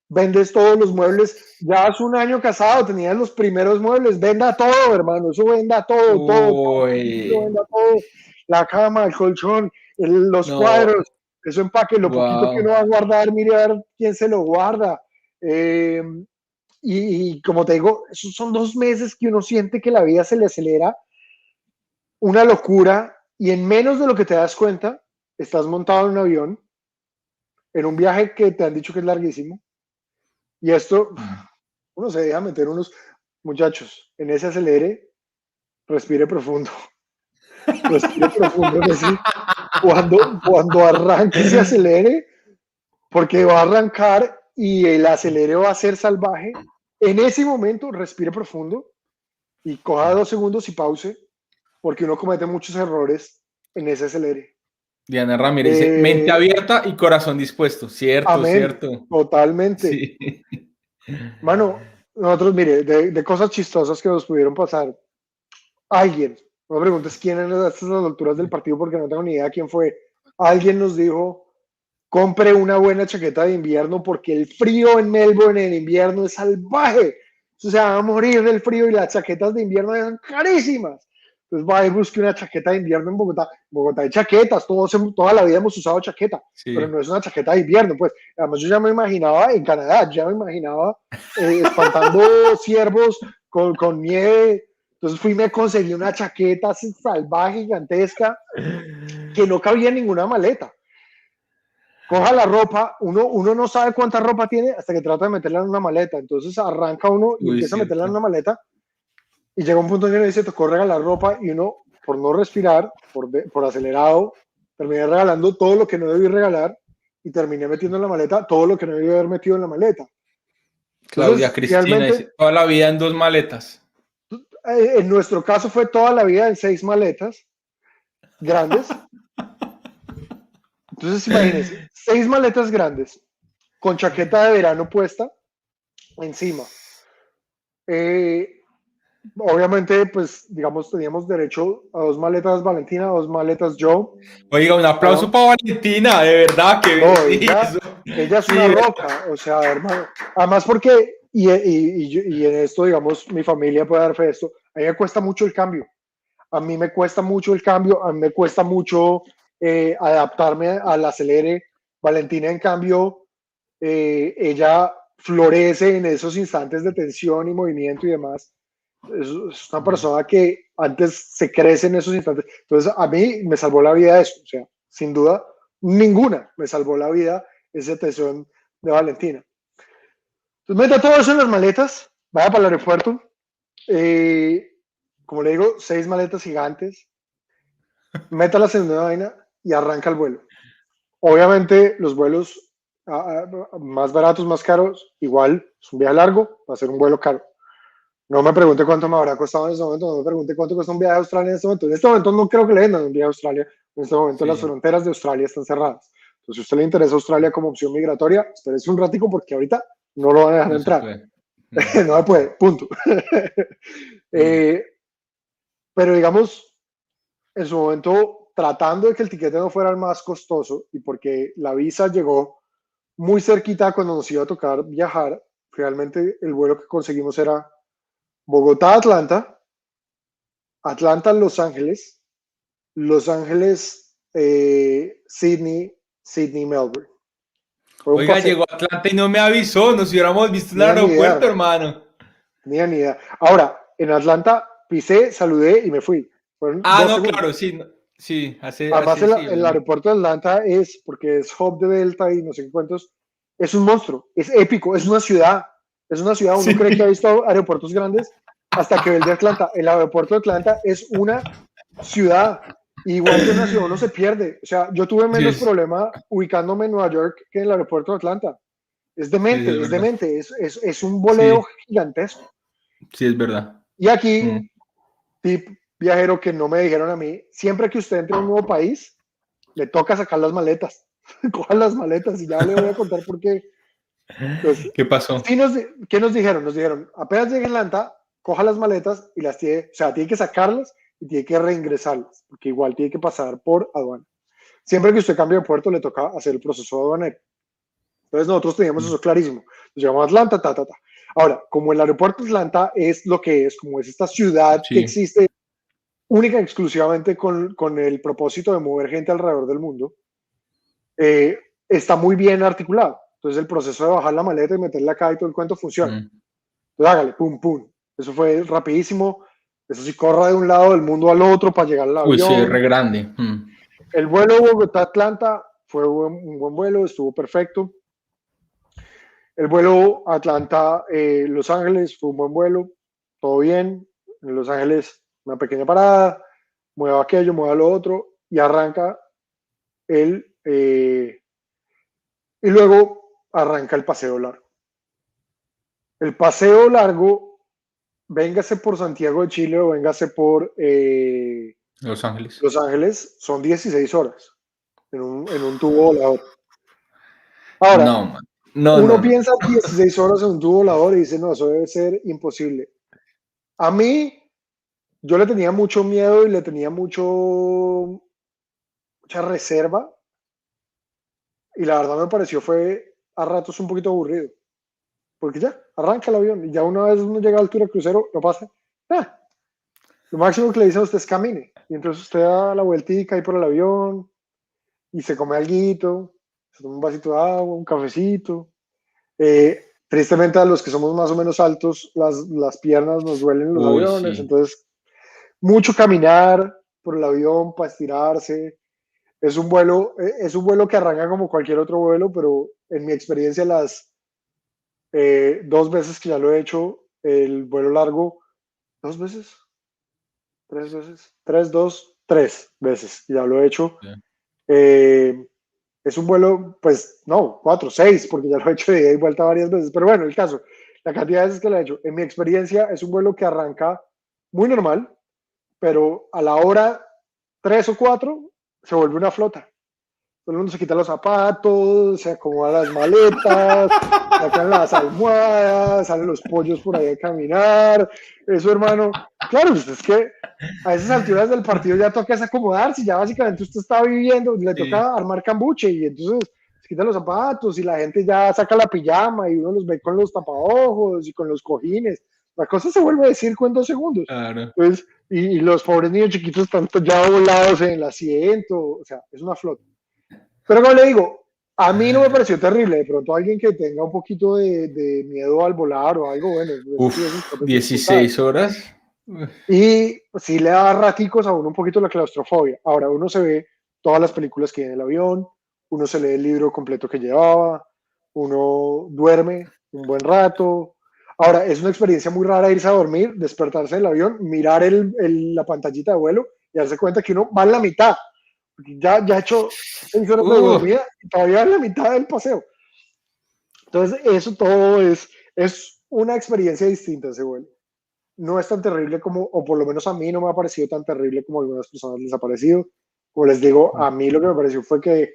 vendes todos los muebles, ya hace un año casado, tenías los primeros muebles, venda todo, hermano, eso venda todo, todo, todo, eso Uy, venda todo, la cama, el colchón, los no, cuadros, eso empaque, lo poquito que wow. uno va a guardar, mire a ver quién se lo guarda. Eh, y como te digo, esos son 2 meses que uno siente que la vida se le acelera, una locura, y en menos de lo que te das cuenta, estás montado en un avión, en un viaje que te han dicho que es larguísimo, y esto, uno se deja meter unos muchachos en ese acelere, respire profundo, respire profundo en ese, cuando arranque ese acelere, porque va a arrancar y el acelere va a ser salvaje, en ese momento respire profundo y coja 2 segundos y pause, porque uno comete muchos errores en ese acelere. Diana Ramírez dice, mente abierta y corazón dispuesto. Cierto, Amén, cierto. totalmente. Sí. Mano, nosotros, mire, de cosas chistosas que nos pudieron pasar, alguien, no me preguntes quién en estas alturas del partido porque no tengo ni idea quién fue, alguien nos dijo, compre una buena chaqueta de invierno porque el frío en Melbourne en invierno es salvaje, o sea, va a morir del frío y las chaquetas de invierno son carísimas. Entonces va y busque una chaqueta de invierno en Bogotá. Bogotá hay chaquetas, toda la vida hemos usado chaqueta, pero Sí. no es una chaqueta de invierno. Pues además yo ya me imaginaba en Canadá, ya me imaginaba espantando ciervos con nieve. Entonces fui y me conseguí una chaqueta salvaje, gigantesca, que no cabía en ninguna maleta. Coja la ropa, uno no sabe cuánta ropa tiene hasta que trata de meterla en una maleta. Entonces arranca uno y Uy, empieza a meterla en cierto. una maleta y llega un punto en que uno dice, tocó regalar ropa y uno, por no respirar, por acelerado, terminé regalando todo lo que no debí regalar y terminé metiendo en la maleta todo lo que no debí haber metido en la maleta. Claudia Entonces, Cristina realmente, dice, toda la vida en 2 maletas. en nuestro caso fue toda la vida en 6 maletas grandes. Entonces, imagínense, 6 maletas grandes con chaqueta de verano puesta encima. Eh, Obviamente, pues, digamos, teníamos derecho a 2 maletas Valentina, 2 maletas Joe. Oiga, un aplauso Para, para Valentina, de verdad que no, sí, eso. ella es una Sí, roca, o sea, hermano. Además, porque, y en esto, digamos, mi familia puede dar fe de esto, a mí me cuesta mucho el cambio. A mí me cuesta mucho el cambio, a mí me cuesta mucho adaptarme al acelere. Valentina, en cambio, ella florece en esos instantes de tensión y movimiento y demás. Es una persona que antes se crece en esos instantes. Entonces, a mí me salvó la vida eso. O sea, sin duda, ninguna me salvó la vida esa tensión de Valentina. Entonces, meta todo eso en las maletas, vaya para el aeropuerto. Eh, Como le digo, 6 maletas gigantes, métalas en una vaina y arranca el vuelo. Obviamente, los vuelos más baratos, más caros, igual es un viaje largo, va a ser un vuelo caro. No me pregunte cuánto me habrá costado en este momento, no me pregunte cuánto cuesta un viaje a Australia en este momento. En este momento no creo que le vendan un viaje a Australia. En este momento las sí, fronteras de Australia están cerradas. Entonces, si a usted le interesa Australia como opción migratoria, espérese un ratico porque ahorita no lo van a dejar no se entrar. puede. No. No se puede, punto. eh, pero digamos, en su momento, tratando de que el tiquete no fuera el más costoso y porque la visa llegó muy cerquita cuando nos iba a tocar viajar, realmente el vuelo que conseguimos era Bogotá-Atlanta, Atlanta, Los Ángeles, Sydney, Melbourne. Fue un Oiga, paseo. llegó a Atlanta y no me avisó, nos hubiéramos visto en el Ni idea, aeropuerto, hermano. hermano. Ni idea. Ahora, en Atlanta pisé, saludé y me fui. Fueron Ah, 2 segundos. claro, sí, sí, Además, sí, el obviamente. aeropuerto de Atlanta es, porque es hub de Delta y no sé qué cuántos, es un monstruo, es épico, es una ciudad. Es una ciudad, uno Sí, cree que ha visto aeropuertos grandes hasta que ve el de Atlanta. El aeropuerto de Atlanta es una ciudad. Igual que en una ciudad uno se pierde. O sea, yo tuve sí, menos problema ubicándome en Nueva York que en el aeropuerto de Atlanta. Es sí, es demente, es verdad. demente, es un boleo Sí, gigantesco. sí, es verdad. Y aquí, Mm. tip viajero que no me dijeron a mí, siempre que usted entre a un nuevo país, le toca sacar las maletas. Cojan las maletas y ya le voy a contar por qué. Entonces, ¿Qué pasó? sí ¿qué nos dijeron? Nos dijeron, apenas llegue a Atlanta, coja las maletas y las tiene, o sea, tiene que sacarlas y tiene que reingresarlas, porque igual tiene que pasar por aduana. Siempre que usted cambie de puerto, le toca hacer el proceso aduanero. Entonces, nosotros teníamos eso clarísimo. Nos llamamos a Atlanta, ta, ta, ta. Ahora, como el aeropuerto de Atlanta es lo que es, como es esta ciudad que Sí. existe única y exclusivamente con el propósito de mover gente alrededor del mundo, eh, está muy bien articulado. Entonces el proceso de bajar la maleta y meterla acá y todo el cuento funciona. Mm. Entonces hágale, pum, pum. Eso fue rapidísimo. Eso sí, corra de un lado del mundo al otro para llegar al Uy, sí, es avión. re grande. Mm. El vuelo Bogotá-Atlanta fue un buen vuelo, estuvo perfecto. El vuelo Atlanta-Los Ángeles fue un buen vuelo, todo bien. En Los Ángeles una pequeña parada, mueva aquello, mueva lo otro y arranca el... y luego arranca el paseo largo. El paseo largo, véngase por Santiago de Chile o véngase por Los Ángeles. Los Ángeles, son 16 horas en un tubo volador. Ahora, No, man. No, uno no, no. piensa 16 horas en un tubo volador y dice, no, eso debe ser imposible. A mí, yo le tenía mucho miedo y le tenía mucha reserva y la verdad me pareció fue a ratos un poquito aburrido. Porque ya, arranca el avión y ya una vez uno llega a altura crucero, no pasa nada. Lo máximo que le dicen a usted es camine. Y entonces usted da la vueltica ahí por el avión y se come alguito, se toma un vasito de agua, un cafecito. Tristemente a los que somos más o menos altos, las piernas nos duelen en los Uy, aviones. sí. Entonces, mucho caminar por el avión para estirarse. Es un vuelo que arranca como cualquier otro vuelo, pero en mi experiencia las 2 veces que ya lo he hecho, el vuelo largo, 2 veces, 3 veces, 3 veces, ya lo he hecho. Sí. Eh, es un vuelo, pues no, 4, 6, porque ya lo he hecho de ida y vuelta varias veces, pero bueno, el caso, la cantidad de veces que lo he hecho, en mi experiencia es un vuelo que arranca muy normal, pero a la hora 3 o 4 se vuelve una flota. Todo el mundo se quita los zapatos, se acomoda las maletas, sacan las almohadas, salen los pollos por ahí a caminar. Eso, hermano, claro, pues es que a esas alturas del partido ya toca acomodarse, ya básicamente usted está viviendo, le Sí. toca armar cambuche y entonces se quitan los zapatos y la gente ya saca la pijama y uno los ve con los tapaojos y con los cojines. La cosa se vuelve a decir en 2 segundos. Claro. Pues, y los pobres niños chiquitos están ya volados en el asiento, o sea, es una flota. Pero como le digo, a mí no me pareció terrible. De pronto alguien que tenga un poquito de miedo al volar o algo, bueno, eso sí es sus Uf, propias dificultades. 16 horas. Uf. Y sí le da raticos a uno un poquito la claustrofobia. Ahora, uno se ve todas las películas que hay en el avión, uno se lee el libro completo que llevaba, uno duerme un buen rato. Ahora, es una experiencia muy rara irse a dormir, despertarse en el avión, mirar la pantallita de vuelo y darse cuenta que uno va en la mitad. Ya ha hecho 6 horas de Uh, dormida y todavía en la mitad del paseo. Entonces, eso todo es una experiencia distinta ese vuelo. No es tan terrible como, o por lo menos a mí no me ha parecido tan terrible como a algunas personas les ha parecido. Como les digo, a mí lo que me pareció fue que,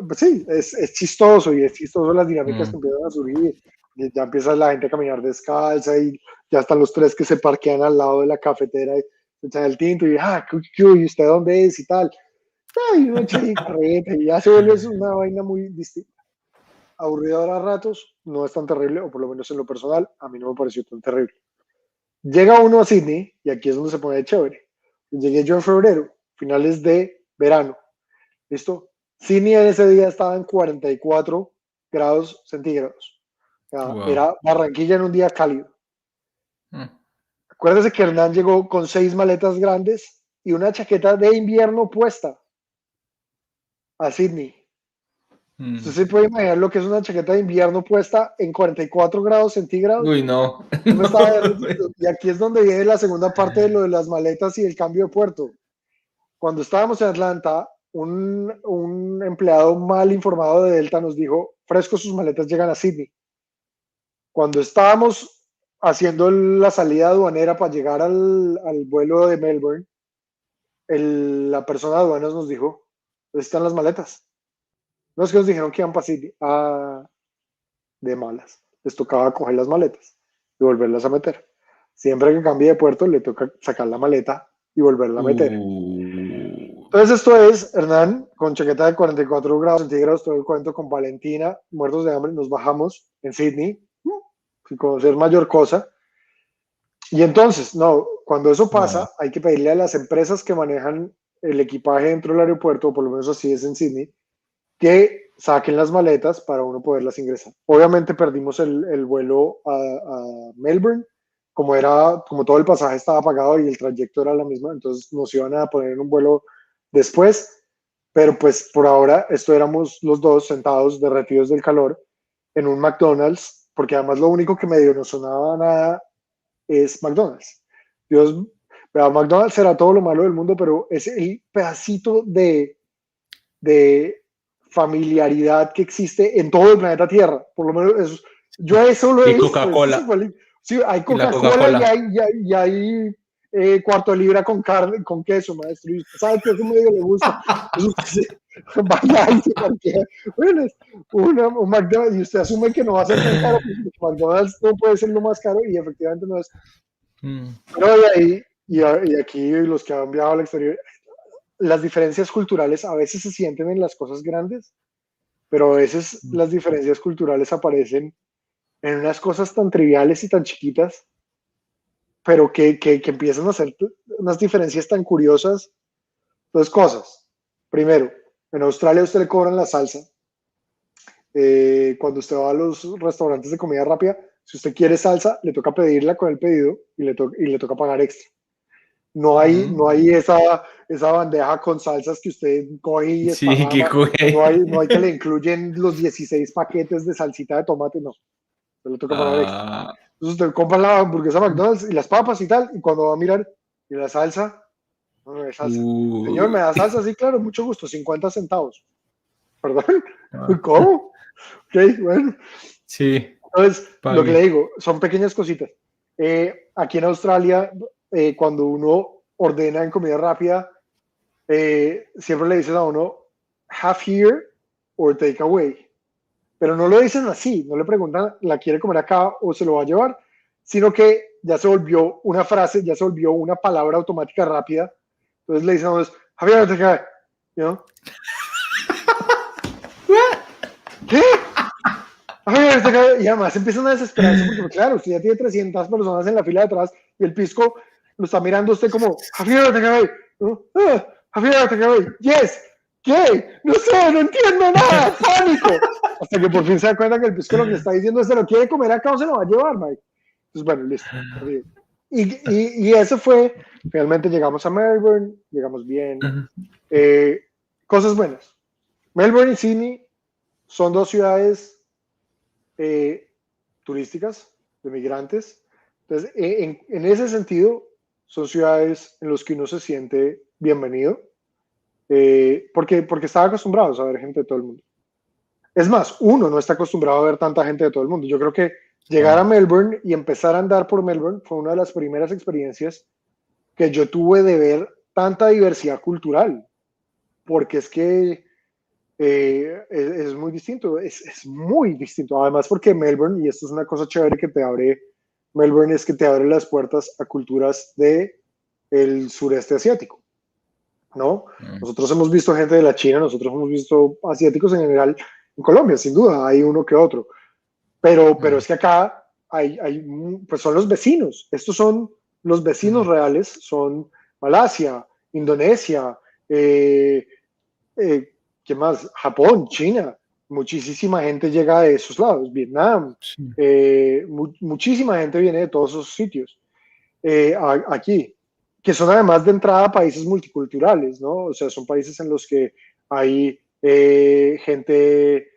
pues sí, es chistoso y es chistoso las dinámicas que mm. empiezan a surgir. Y ya empieza la gente a caminar descalza y ya están los tres que se parquean al lado de la cafetera y se echan el tinto y, ¿y usted dónde es? Y tal. Ay, uno echa y carrete y ya se vuelve una vaina muy distinta. Aburridora a ratos, no es tan terrible, o por lo menos en lo personal, a mí no me pareció tan terrible. Llega uno a Sydney y aquí es donde se pone chévere. Llegué yo en febrero, finales de verano. ¿Listo? Sydney en ese día estaba en 44 grados centígrados. O sea, Wow. era Barranquilla en un día cálido. Mm. Acuérdese que Hernán llegó con 6 maletas grandes y una chaqueta de invierno puesta a Sydney. Usted se puede imaginar lo que es una chaqueta de invierno puesta en 44 grados centígrados. Uy, no. Yo me estaba No. derritiendo. Y aquí es donde viene la segunda parte de lo de las maletas y el cambio de puerto. Cuando estábamos en Atlanta, un empleado mal informado de Delta nos dijo, fresco, sus maletas llegan a Sydney. Cuando estábamos haciendo la salida aduanera para llegar al vuelo de Melbourne, la persona de aduanas nos dijo, ¿dónde están las maletas? No es que nos dijeron que iban para Sydney. Ah, de malas. Les tocaba coger las maletas y volverlas a meter. Siempre que cambie de puerto, le toca sacar la maleta y volverla a meter. Entonces esto es Hernán con chaqueta de 44 grados centígrados, todo el cuento con Valentina, muertos de hambre, nos bajamos en Sydney, sin conocer mayor cosa. Y entonces, no, cuando eso pasa, Wow. hay que pedirle a las empresas que manejan el equipaje dentro del aeropuerto, o por lo menos así es en Sydney, que saquen las maletas para uno poderlas ingresar. Obviamente perdimos el vuelo a Melbourne, como todo el pasaje estaba pagado y el trayecto era la misma, entonces nos iban a poner en un vuelo después, pero pues por ahora esto éramos los dos sentados derretidos del calor en un McDonald's, porque además lo único que medio no sonaba nada es McDonald's. Dios, McDonald's será todo lo malo del mundo, pero es el pedacito de familiaridad que existe en todo el planeta Tierra. Por lo menos eso, yo eso lo he Y visto. Coca-Cola. Sí, hay Y la Coca-Cola Coca-Cola. y hay cuarto de libra con carne, con queso, maestro. Y usted sabe que eso medio le gusta. Vaya y se cualquiera. Bueno, un McDonald's, y usted asume que no va a ser tan caro, porque McDonald's no puede ser lo más caro, y efectivamente no es. Pero de ahí, y aquí los que han viajado al exterior, las diferencias culturales a veces se sienten en las cosas grandes, pero a veces las diferencias culturales aparecen en unas cosas tan triviales y tan chiquitas, pero que empiezan a ser unas diferencias tan curiosas. Dos cosas. Primero, en Australia a usted le cobran la salsa. Cuando usted va a los restaurantes de comida rápida, si usted quiere salsa, le toca pedirla con el pedido y le toca pagar extra. No hay esa bandeja con salsas que usted coge y Sí, que esparrama. coge. No hay que le incluyen los 16 paquetes de salsita de tomate, no. Se le toca pagar extra. Entonces usted compra la hamburguesa McDonald's y las papas y tal, y cuando va a mirar, y la salsa, no hay salsa. Señor, ¿me da salsa? Sí, claro, mucho gusto, 50 centavos. ¿Perdón? ¿Cómo? Ok, bueno. Sí. Entonces, Pague. lo que le digo, son pequeñas cositas. Aquí en Australia, cuando uno ordena en comida rápida, siempre le dicen a uno, have here or take away. Pero no lo dicen así, no le preguntan, ¿la quiere comer acá o se lo va a llevar? Sino que ya se volvió una frase, ya se volvió una palabra automática rápida. Entonces le dicen a uno, have here or take away. ¿No? ¿Qué? Y además empiezan a desesperarse porque, claro, usted ya tiene 300 personas en la fila de atrás y el pisco lo está mirando usted como, Javier, ¿no? Javier, yes, ¿qué? No sé, no entiendo nada, pánico. Hasta que por fin se da cuenta que el pisco lo que está diciendo es, ¿se lo quiere comer acá o se lo va a llevar, Mike? Entonces, bueno, listo. Y eso fue, finalmente llegamos a Melbourne, llegamos bien. Cosas buenas. Melbourne y Sydney son dos ciudades turísticas, de migrantes. Entonces, en ese sentido, son ciudades en las que uno se siente bienvenido, porque estaba acostumbrado a ver gente de todo el mundo. Es más, uno no está acostumbrado a ver tanta gente de todo el mundo. Yo creo que llegar a Melbourne y empezar a andar por Melbourne fue una de las primeras experiencias que yo tuve de ver tanta diversidad cultural, porque es que es muy distinto, es muy distinto. Además, porque Melbourne, y esto es una cosa chévere que te abre, Melbourne es que te abre las puertas a culturas del sureste asiático, ¿no? Nosotros hemos visto gente de la China, nosotros hemos visto asiáticos en general en Colombia, sin duda, hay uno que otro. Pero es que acá pues son los vecinos. Estos son los vecinos reales, son Malasia, Indonesia, ¿qué más? Japón, China. Muchísima gente llega de esos lados, Vietnam, Sí. muchísima gente viene de todos esos sitios aquí, que son además de entrada países multiculturales, ¿no? O sea, son países en los que hay gente,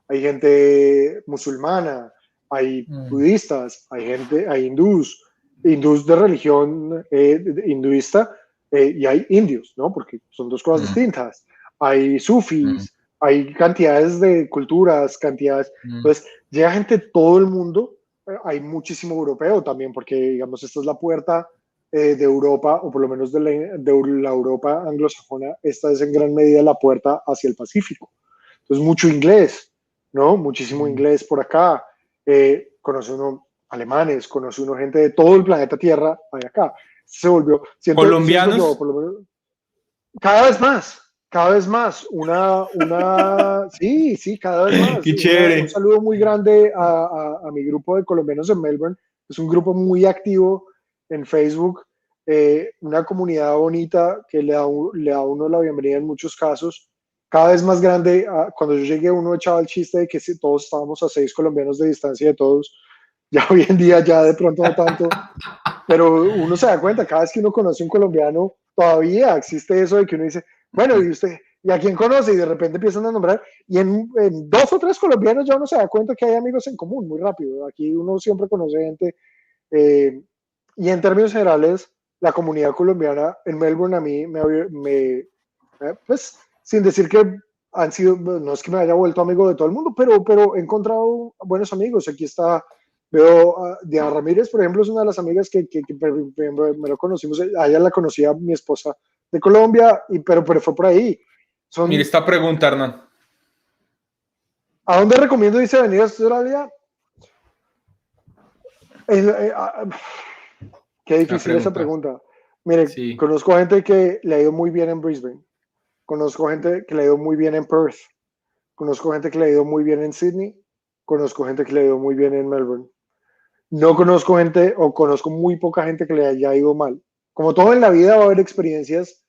hay gente musulmana, hay budistas, hay hindús de religión hinduista, y hay indios, ¿no? Porque son dos cosas distintas. Hay sufis, hay cantidades de culturas, cantidades. Entonces, llega gente de todo el mundo. Hay muchísimo europeo también, porque, digamos, esta es la puerta de Europa, o por lo menos de la Europa anglosajona, esta es en gran medida la puerta hacia el Pacífico. Entonces, mucho inglés, ¿no? Muchísimo inglés por acá. Conoce uno alemanes, conoce uno gente de todo el planeta Tierra, hay acá. Se volvió, ¿Colombianos? Siento yo, por lo menos, cada vez más, sí, cada vez más. Qué chévere. Un saludo muy grande a mi grupo de colombianos en Melbourne. Es un grupo muy activo en Facebook, una comunidad bonita que le da a uno la bienvenida en muchos casos. Cada vez más grande. Cuando yo llegué, uno echaba el chiste de que todos estábamos a 6 colombianos de distancia de todos. Ya hoy en día, ya de pronto no tanto. Pero uno se da cuenta, cada vez que uno conoce un colombiano, todavía existe eso de que uno dice, bueno, ¿y usted? ¿Y a quién conoce? Y de repente empiezan a nombrar, y en 2 o 3 colombianos ya uno se da cuenta que hay amigos en común, muy rápido. Aquí uno siempre conoce gente. Y en términos generales, la comunidad colombiana en Melbourne a mí pues, sin decir que han sido, no es que me haya vuelto amigo de todo el mundo, pero he encontrado buenos amigos. Aquí está, veo a Diana Ramírez, por ejemplo, es una de las amigas que me lo conocimos. A ella la conocía mi esposa de Colombia, pero fue por ahí. Mire esta pregunta, Hernán. ¿A dónde recomiendo irse a venir a Australia? Qué difícil esa pregunta. Mire, sí. Conozco gente que le ha ido muy bien en Brisbane. Conozco gente que le ha ido muy bien en Perth. Conozco gente que le ha ido muy bien en Sydney. Conozco gente que le ha ido muy bien en Melbourne. No conozco gente, o conozco muy poca gente que le haya ido mal. Como todo en la vida, va a haber experiencias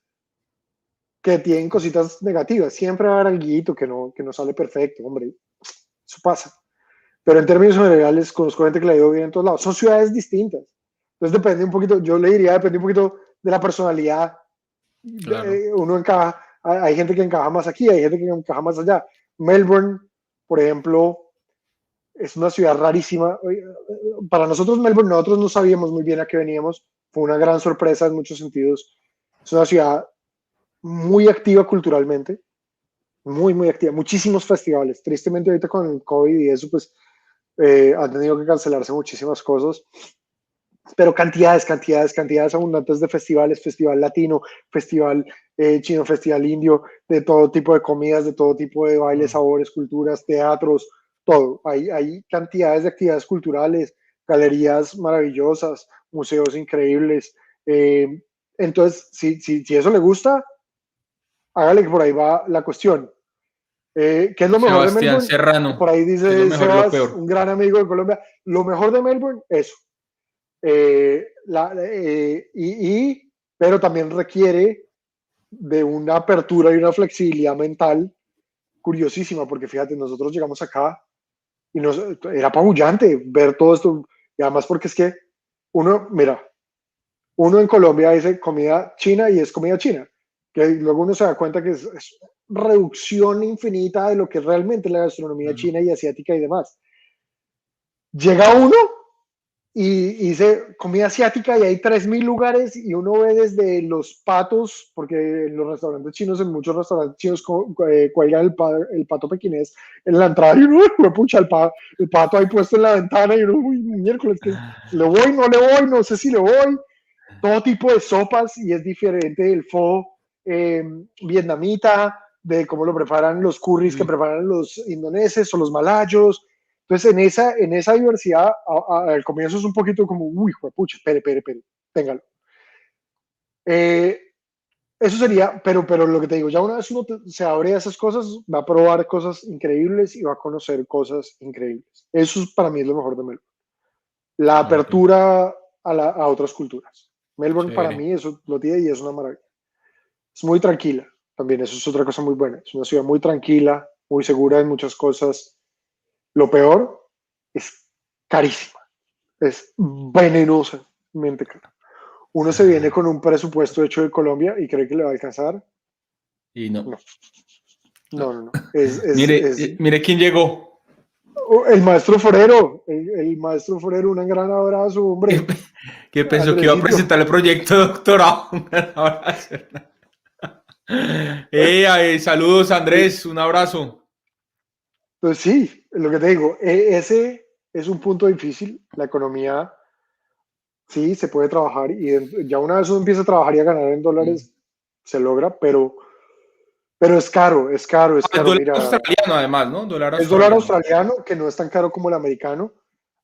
que tienen cositas negativas. Siempre va a haber alguito que no sale perfecto, hombre. Eso pasa. Pero en términos generales, conozco gente que le ha ido bien en todos lados. Son ciudades distintas. Entonces depende un poquito, yo le diría, depende un poquito de la personalidad. Claro. Uno encaja, hay gente que encaja más aquí, hay gente que encaja más allá. Melbourne, por ejemplo, es una ciudad rarísima. Para nosotros Melbourne, nosotros no sabíamos muy bien a qué veníamos. Fue una gran sorpresa en muchos sentidos. Es una ciudad muy activa culturalmente, muy activa. Muchísimos festivales. Tristemente ahorita con el COVID y eso, pues han tenido que cancelarse muchísimas cosas. Pero cantidades abundantes de festivales, festival latino, festival chino, festival indio, de todo tipo de comidas, de todo tipo de bailes, sabores, culturas, teatros, todo. Hay cantidades de actividades culturales, galerías maravillosas, museos increíbles. Entonces, si eso le gusta, hágale, que por ahí va la cuestión. ¿Qué es lo mejor de Melbourne? Serrano. Por ahí dice Sebas, un gran amigo de Colombia. Lo mejor de Melbourne, eso. Pero también requiere de una apertura y una flexibilidad mental curiosísima, porque fíjate, nosotros llegamos acá y era apabullante ver todo esto, y además porque es que uno en Colombia dice comida china y es comida china, que luego uno se da cuenta que es reducción infinita de lo que es realmente la gastronomía china y asiática y demás. Llega uno y dice comida asiática y hay 3.000 lugares y uno ve desde los patos, porque en los restaurantes chinos, en muchos restaurantes chinos cuelgan el pato pequinés en la entrada y uno pucha el pato ahí puesto en la ventana y uno, uy, miércoles, que ¿le voy? ¿No le voy? No sé si le voy. Todo tipo de sopas, y es diferente el pho vietnamita, de cómo lo preparan los curries que preparan los indoneses o los malayos. Entonces, en esa diversidad, al comienzo es un poquito como, uy, pucha, espere, téngalo. Eso sería, pero lo que te digo, ya una vez uno se abre a esas cosas, va a probar cosas increíbles y va a conocer cosas increíbles. Eso para mí es lo mejor de Melbourne. La apertura a otras culturas. Melbourne para Chévere. mí eso lo tiene y es una maravilla. Es muy tranquila, también eso es otra cosa muy buena. Es una ciudad muy tranquila, muy segura en muchas cosas. Lo peor es carísima, es venenosamente cara. Uno se viene con un presupuesto hecho de Colombia y cree que le va a alcanzar. Y no. No, no, no, no. Mire quién llegó. Oh, el maestro Forero, el maestro Forero, un gran abrazo, Que, hombre. que pensó que iba a Andresito. presentar el proyecto de doctorado. Un gran abrazo. Saludos, Andrés. Un abrazo. Entonces, sí, lo que te digo, ese es un punto difícil. La economía, sí, se puede trabajar y ya una vez uno empieza a trabajar y a ganar en Mm. dólares, se logra, pero es caro, es caro, es El caro. dólar Mira, australiano, además, ¿no? Dólar el dólar australiano. australiano, que no es tan caro como el americano,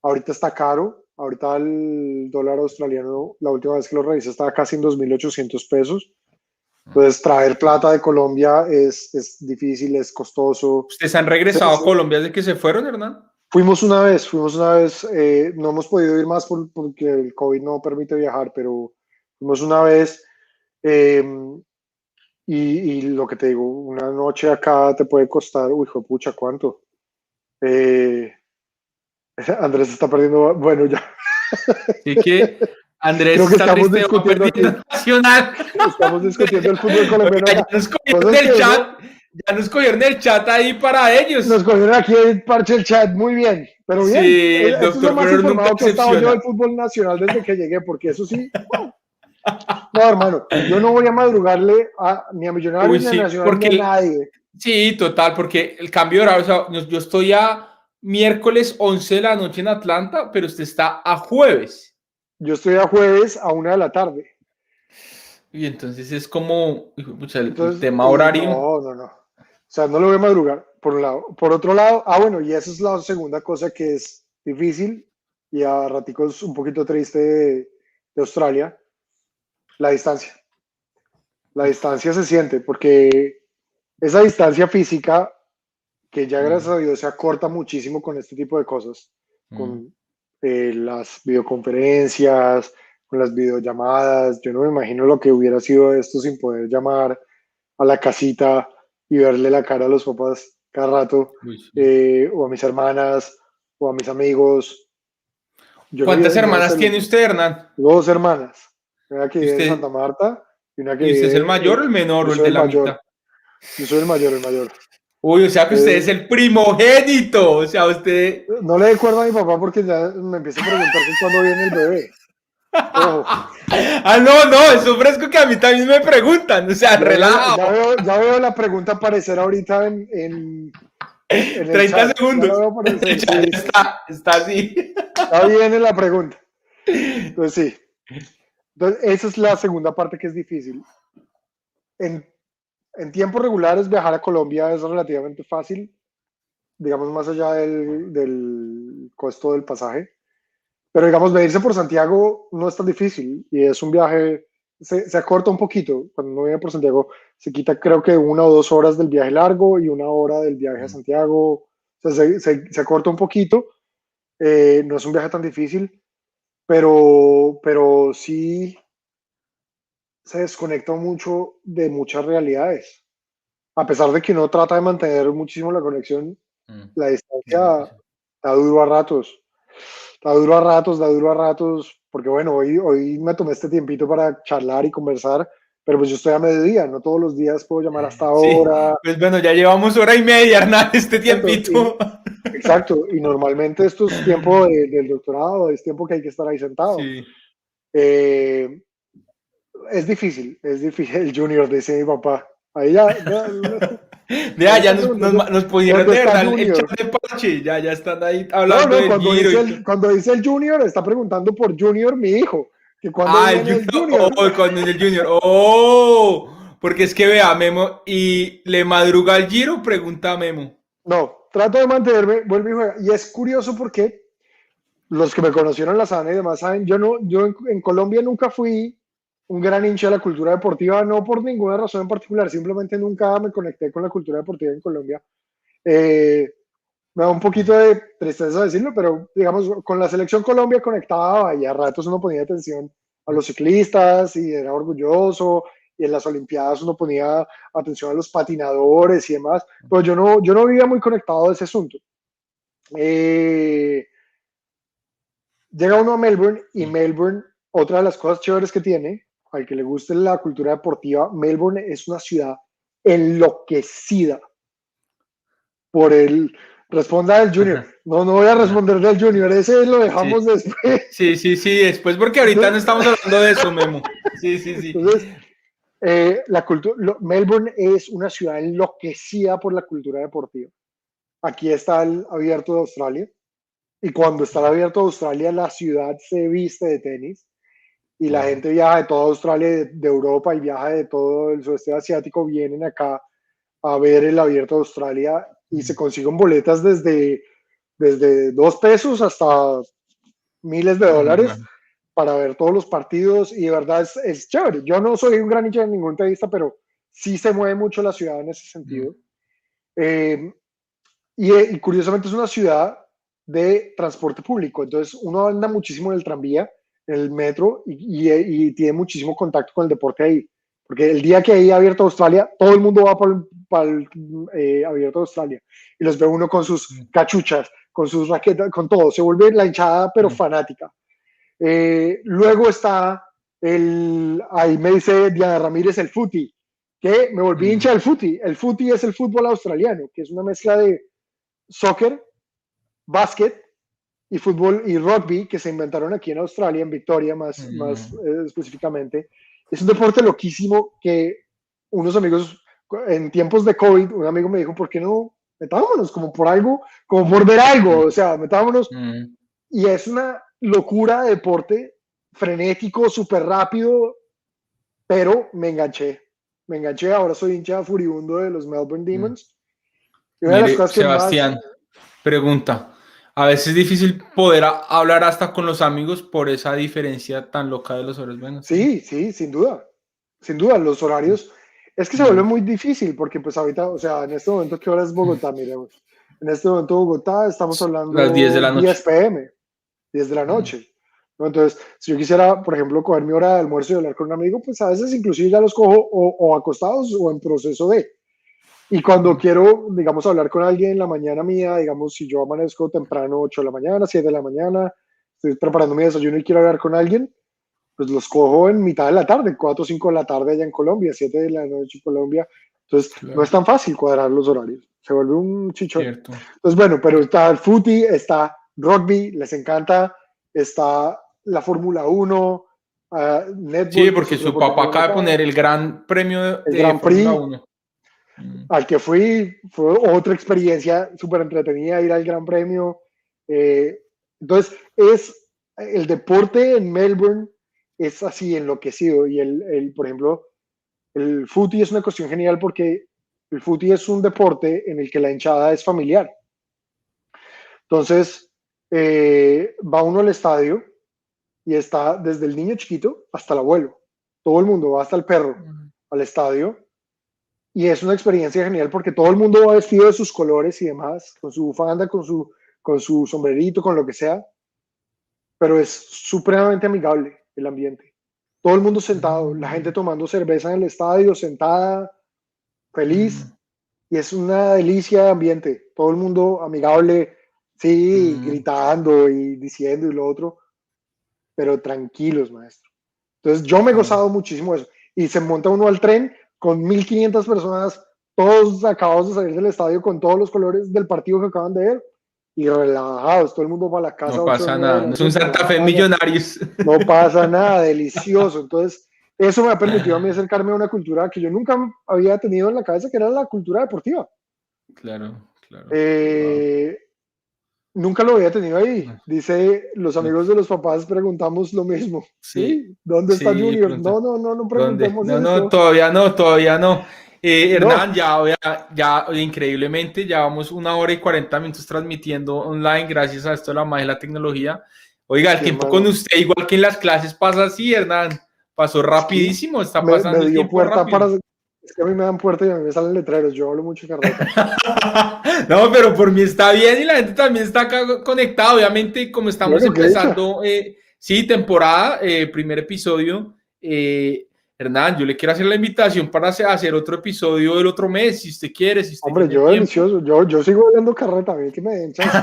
ahorita está caro. Ahorita el dólar australiano, la última vez que lo revisé, estaba casi en 2.800 pesos. Entonces, traer plata de Colombia es difícil, es costoso. ¿Ustedes han regresado a Colombia desde que se fueron, Hernán? Fuimos una vez, no hemos podido ir más porque el COVID no permite viajar, pero fuimos una vez eh, y lo que te digo, una noche acá te puede costar, uy, hijo de pucha, ¿cuánto? Eh, Andrés está perdiendo, bueno, ya, Así que creo Andrés que está estamos triste, va discutiendo perdiendo aquí, Nacional. estamos discutiendo el fútbol colombiano Oiga, acá, ya nos cogieron cosas el que chat, uno, ya nos cogieron el chat ahí para nos ellos. cogieron aquí el parche del chat, muy bien, pero bien, Sí, el eso es lo doctor más Ferrer nunca informado que he estado yo del decepciona. fútbol nacional desde que llegué, porque eso sí, no, hermano, yo no voy a madrugarle ni a Uy, Millonarios, ni a sí, Nacional, ni a porque, nadie. sí, total, porque el cambio de horario, o sea, yo estoy a miércoles 11 de la noche en Atlanta, pero usted está a jueves. Yo estoy a jueves a 1 de la tarde. Y entonces es como, hijo de pucha, el Entonces, tema y horario. no, no, no. O sea, no lo voy a madrugar, por un lado. Por otro lado, bueno, y esa es la segunda cosa que es difícil y a raticos un poquito triste de Australia, la distancia. La distancia se siente porque esa distancia física, que ya gracias Mm, a Dios se acorta muchísimo con este tipo de cosas, mm. con las videoconferencias, con las videollamadas. Yo no me imagino lo que hubiera sido esto sin poder llamar a la casita y verle la cara a los papás cada rato, Uy, sí. o a mis hermanas, o a mis amigos. Yo no, ¿Cuántas no hermanas sé, tiene usted, Hernán? tengo 2 hermanas, una que ¿Y vive en Santa usted, Marta y una que y usted es el vive, mayor o el menor yo o el soy de el la mitad? mayor, yo soy el mayor, el mayor. Uy, o sea que usted es Entonces, el primogénito. O sea, usted. no le acuerdo a mi papá porque ya me empieza a preguntar que cuándo viene el bebé. Ojo, Ah, no, no, es un fresco que a mí también me preguntan. O sea, relajado. ya veo la pregunta aparecer ahorita en el 30 chat. Ya la segundos. veo aparecer, Ya sí, está así. ya viene la pregunta. Entonces sí, entonces, esa es la segunda parte que es difícil. En, en tiempos regulares viajar a Colombia es relativamente fácil, digamos más allá del costo del pasaje. Pero digamos, medirse por Santiago no es tan difícil y es un viaje, se acorta un poquito. Cuando uno viene por Santiago, se quita creo que 1 o 2 horas del viaje largo y 1 hora del viaje a Santiago. O sea, se acorta un poquito. No es un viaje tan difícil, pero sí se desconecta mucho de muchas realidades. A pesar de que uno trata de mantener muchísimo la conexión, Mm, la es distancia difícil. da duro a ratos. Da duro a ratos, da duro a ratos, porque bueno, hoy me tomé este tiempito para charlar y conversar, pero pues yo estoy a mediodía, no todos los días puedo llamar hasta Sí, ahora. pues bueno, ya llevamos hora y media, Hernán, este Exacto, tiempito. exacto, y normalmente esto es tiempo del doctorado, es tiempo que hay que estar ahí sentado. Sí. Eh, es difícil, el junior, dice mi papá. Ahí Ya, ahí ya están preguntando, nos pusieron ¿dónde de está verdad el chat Junior? de parche, ya están ahí No, hablando no, del giro y todo. cuando dice el Junior, está preguntando por Junior, mi hijo, que cuando Ah, el viene Junior, el Junior. con el Junior. Oh, porque es que vea, Memo, y le madruga al giro, pregunta a Memo. No, trato de mantenerme, vuelve y juega. Y es curioso porque los que me conocieron en la Sabana y demás saben, yo en Colombia nunca fui un gran hincha de la cultura deportiva, no por ninguna razón en particular, simplemente nunca me conecté con la cultura deportiva en Colombia. Eh, Me da un poquito de tristeza decirlo, pero digamos, con la selección Colombia conectaba y a ratos uno ponía atención a los ciclistas y era orgulloso, y en las Olimpiadas uno ponía atención a los patinadores y demás, pero yo no vivía muy conectado a ese asunto. Llega uno a Melbourne y Melbourne, otra de las cosas chéveres que tiene, al que le guste la cultura deportiva, Melbourne es una ciudad enloquecida por el... Responda del Junior. No voy a responder del Junior, ese lo dejamos después. Sí, después, porque ahorita no estamos hablando de eso, Memo. Sí. Entonces, Melbourne es una ciudad enloquecida por la cultura deportiva. Aquí está el Abierto de Australia, y cuando está el Abierto de Australia, la ciudad se viste de tenis, y la gente viaja de toda Australia, de Europa, y viaja de todo el sudeste asiático, vienen acá a ver el Abierto de Australia, y se consiguen boletas desde $2 hasta miles de dólares para ver todos los partidos, y de verdad es chévere. Yo no soy un gran hincha de ningún tenista, pero sí se mueve mucho la ciudad en ese sentido. Y curiosamente es una ciudad de transporte público, entonces uno anda muchísimo en el tranvía, en el metro, y tiene muchísimo contacto con el deporte ahí, porque el día que hay Abierto Australia, todo el mundo va para el Abierto Australia, y los ve uno con sus cachuchas, con sus raquetas, con todo, se vuelve la hinchada, pero fanática. Luego está ahí me dice Diana Ramírez, el footy, que me volví hincha del footy. El footy es el fútbol australiano, que es una mezcla de soccer, básquet y fútbol y rugby, que se inventaron aquí en Australia, en Victoria más específicamente. Es un deporte loquísimo que unos amigos, en tiempos de COVID, un amigo me dijo, ¿por qué no metámonos como por algo, como por ver algo? O sea, metámonos. Y es una locura de deporte, frenético, súper rápido, pero me enganché, ahora soy hincha furibundo de los Melbourne Demons. Y una de las cosas que Sebastián, pregunta, a veces es difícil poder hablar hasta con los amigos por esa diferencia tan loca de los horarios. Bueno, sí, sin duda, los horarios, es que se vuelve muy difícil, porque pues ahorita, o sea, en este momento, ¿qué hora es Bogotá? Miremos, en este momento Bogotá estamos hablando las 10 de la noche. 10 p.m., 10 de la noche. ¿No? Entonces, si yo quisiera, por ejemplo, coger mi hora de almuerzo y hablar con un amigo, pues a veces inclusive ya los cojo o acostados o en proceso de. Y cuando quiero, digamos, hablar con alguien en la mañana mía, digamos, si yo amanezco temprano, 8 de la mañana, 7 de la mañana, estoy preparando mi desayuno y quiero hablar con alguien, pues los cojo en mitad de la tarde, 4 o 5 de la tarde allá en Colombia, 7 de la noche en Colombia. Entonces, no es tan fácil cuadrar los horarios. Se vuelve un chichón. Cierto. Entonces, bueno, pero está el footy, está rugby, les encanta, está la Fórmula 1, netball. Sí, porque su papá acaba de poner el Gran Premio de Gran Prix, Fórmula 1. Al que fue otra experiencia súper entretenida ir al Gran Premio. Entonces, el deporte en Melbourne es así enloquecido, y por ejemplo, el footy es una cuestión genial porque el footy es un deporte en el que la hinchada es familiar. Entonces, va uno al estadio y está desde el niño chiquito hasta el abuelo. Todo el mundo va, hasta el perro, al estadio. Y es una experiencia genial porque todo el mundo va vestido de sus colores y demás, con su bufanda, con su sombrerito, con lo que sea. Pero es supremamente amigable el ambiente. Todo el mundo sentado, la gente tomando cerveza en el estadio, sentada, feliz. Y es una delicia de ambiente. Todo el mundo amigable, sí, gritando y diciendo y lo otro, pero tranquilos, maestro. Entonces yo me he gozado muchísimo de eso. Y se monta uno al tren con 1.500 personas, todos acabados de salir del estadio con todos los colores del partido que acaban de ver, y relajados, todo el mundo para la casa. No pasa nada, no es un Santa Fe Millonarios. No pasa nada, delicioso. Entonces, eso me ha permitido a mí acercarme a una cultura que yo nunca había tenido en la cabeza, que era la cultura deportiva. Claro. Nunca lo había tenido ahí. Dice, los amigos de los papás preguntamos lo mismo. ¿Sí? ¿Dónde está Junior? No preguntemos eso. No, todavía no. Hernán, ya increíblemente, ya vamos 1 hora y 40 minutos transmitiendo online gracias a esto de la magia de la tecnología. Oiga, el tiempo con usted, igual que en las clases, pasa así, Hernán. Pasó rapidísimo, está pasando el tiempo rápido. Es que a mí me dan puerta y a mí me salen letreros, yo hablo mucho carreta. No, pero por mí está bien y la gente también está acá conectada. Obviamente, como estamos empezando, Sí, temporada, primer episodio. Hernán, yo le quiero hacer la invitación para hacer otro episodio el otro mes, si usted quiere, si usted Hombre, tiene yo tiempo. delicioso, yo sigo hablando carreta, a ver que me den chance.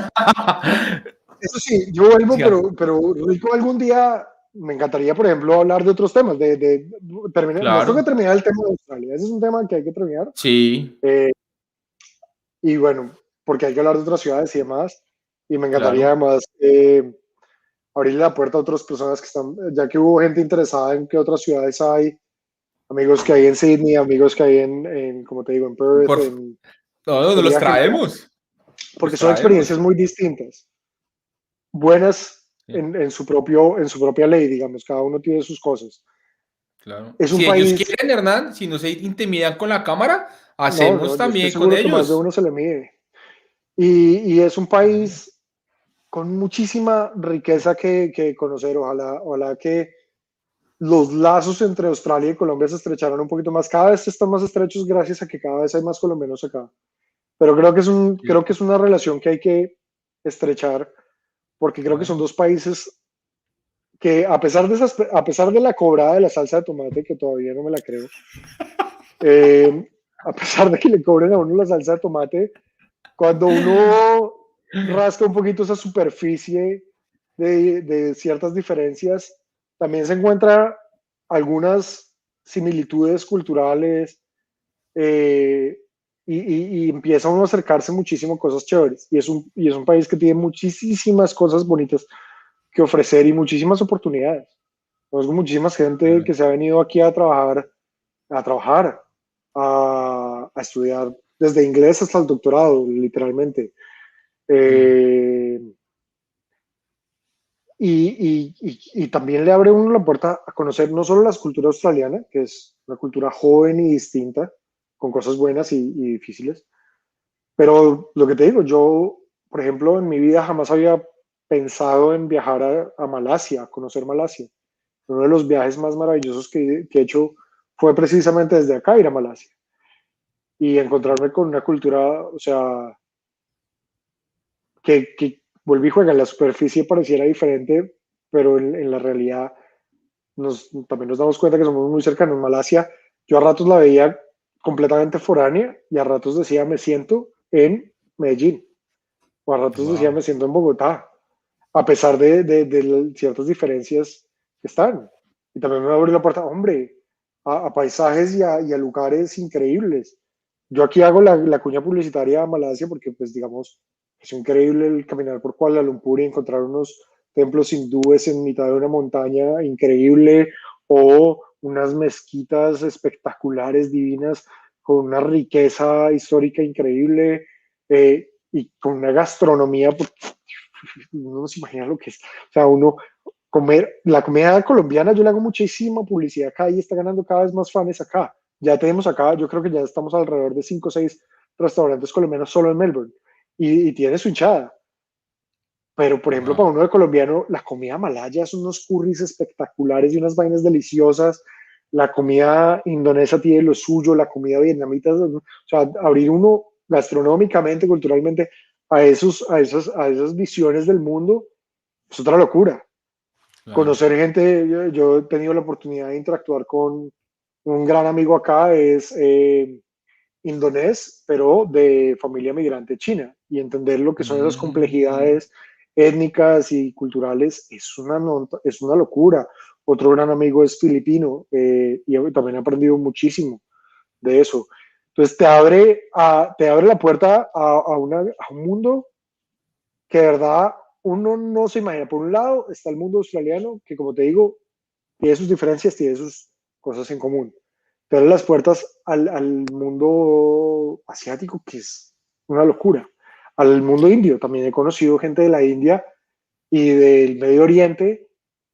Eso sí, yo vuelvo, Sí, pero rico algún día me encantaría, por ejemplo, hablar de otros temas, terminar, nos toca claro, terminar el tema de Australia, ese es un tema que hay que terminar, sí, eh, y bueno, porque hay que hablar de otras ciudades y demás, y me encantaría claro. además abrirle la puerta a otras personas que están, ya que hubo gente interesada en qué otras ciudades hay, amigos que hay en Sydney, amigos que hay como te digo, en Perth, Por, no, sería los genial, traemos, porque los son experiencias traemos. muy distintas, buenas Sí, en su propia ley, digamos, cada uno tiene sus cosas. claro. Es un Si ellos país, quieren, Hernán, si no se intimidan con la cámara, no, hacemos no, yo estoy también con seguro que más de ellos. uno se le mide. Y es un país con muchísima riqueza que conocer. Ojalá que los lazos entre Australia y Colombia se estrecharan un poquito más. Cada vez están más estrechos gracias a que cada vez hay más colombianos acá. Pero Sí, creo que es una relación que hay que estrechar porque creo que son claro. dos países que a pesar de la cobrada de la salsa de tomate, que todavía no me la creo, eh, a pesar de que le cobren a uno la salsa de tomate, cuando uno rasca un poquito esa superficie de ciertas diferencias, también se encuentra algunas similitudes culturales eh, y empieza uno a acercarse muchísimo a cosas chéveres. Y es un país que tiene muchísimas cosas bonitas que ofrecer y muchísimas oportunidades. Conozco muchísima gente Claro. que se ha venido aquí a trabajar, a estudiar desde inglés hasta el doctorado, literalmente. Mm, Eh, y también le abre uno la puerta a conocer no solo la cultura australiana, que es una cultura joven y distinta, con cosas buenas y difíciles, pero lo que te digo, yo, por ejemplo, en mi vida jamás había pensado en viajar a Malasia, a conocer Malasia. Uno de los viajes más maravillosos que he hecho fue precisamente desde acá ir a Malasia y encontrarme con una cultura, o sea, que volví y juega, en la superficie pareciera diferente, pero en la realidad también nos damos cuenta que somos muy cercanos. Malasia, yo a ratos la veía completamente foránea y a ratos decía me siento en Medellín o a ratos decía wow. me siento en Bogotá, a pesar de ciertas diferencias que están. Y también me abrió la puerta, hombre, a paisajes y a lugares increíbles. Yo aquí hago la cuña publicitaria a Malasia porque, pues, digamos, es increíble el caminar por Kuala Lumpur y encontrar unos templos hindúes en mitad de una montaña increíble o unas mezquitas espectaculares, divinas, con una riqueza histórica increíble y con una gastronomía, uno no se imagina lo que es. O sea, uno comer, la comida colombiana, yo le hago muchísima publicidad acá y está ganando cada vez más fans acá. Ya tenemos acá, yo creo que ya estamos alrededor de 5 o 6 restaurantes colombianos solo en Melbourne y tiene su hinchada. Pero, por ejemplo, para Wow. uno de colombiano, la comida malaya son unos curries espectaculares y unas vainas deliciosas. La comida indonesia tiene lo suyo, la comida vietnamita, o sea, abrir uno gastronómicamente, culturalmente, a esas visiones del mundo es otra locura. Claro. Conocer gente, yo he tenido la oportunidad de interactuar con un gran amigo acá, es indonés, pero de familia migrante china, y entender lo que son esas Mm, complejidades étnicas y culturales es una locura. Otro gran amigo es filipino y también he aprendido muchísimo de eso. Entonces te abre la puerta a un mundo que de verdad uno no se imagina. Por un lado está el mundo australiano, que como te digo, tiene sus diferencias, tiene sus cosas en común. Te abre las puertas al mundo asiático, que es una locura. Al mundo indio, también he conocido gente de la India y del Medio Oriente,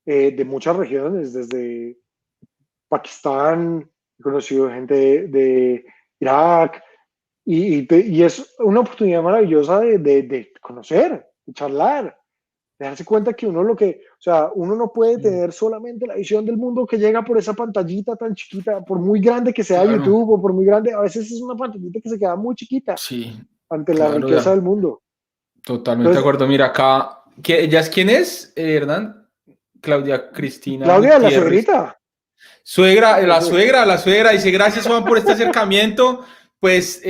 de muchas regiones, desde Pakistán, he conocido gente de Irak, y es una oportunidad maravillosa de conocer, de charlar, de darse cuenta que uno lo que, o sea, uno no puede sí, tener solamente la visión del mundo que llega por esa pantallita tan chiquita, por muy grande que sea claro, YouTube o por muy grande, a veces es una pantallita que se queda muy chiquita sí, ante la claro, riqueza ya. del mundo. Totalmente de Entonces, acuerdo. Mira, acá, ¿ya es quién es, Hernán? Claudia Cristina Claudia, la Gutiérrez. suegrita. La suegra, dice, gracias Juan por este acercamiento. Pues,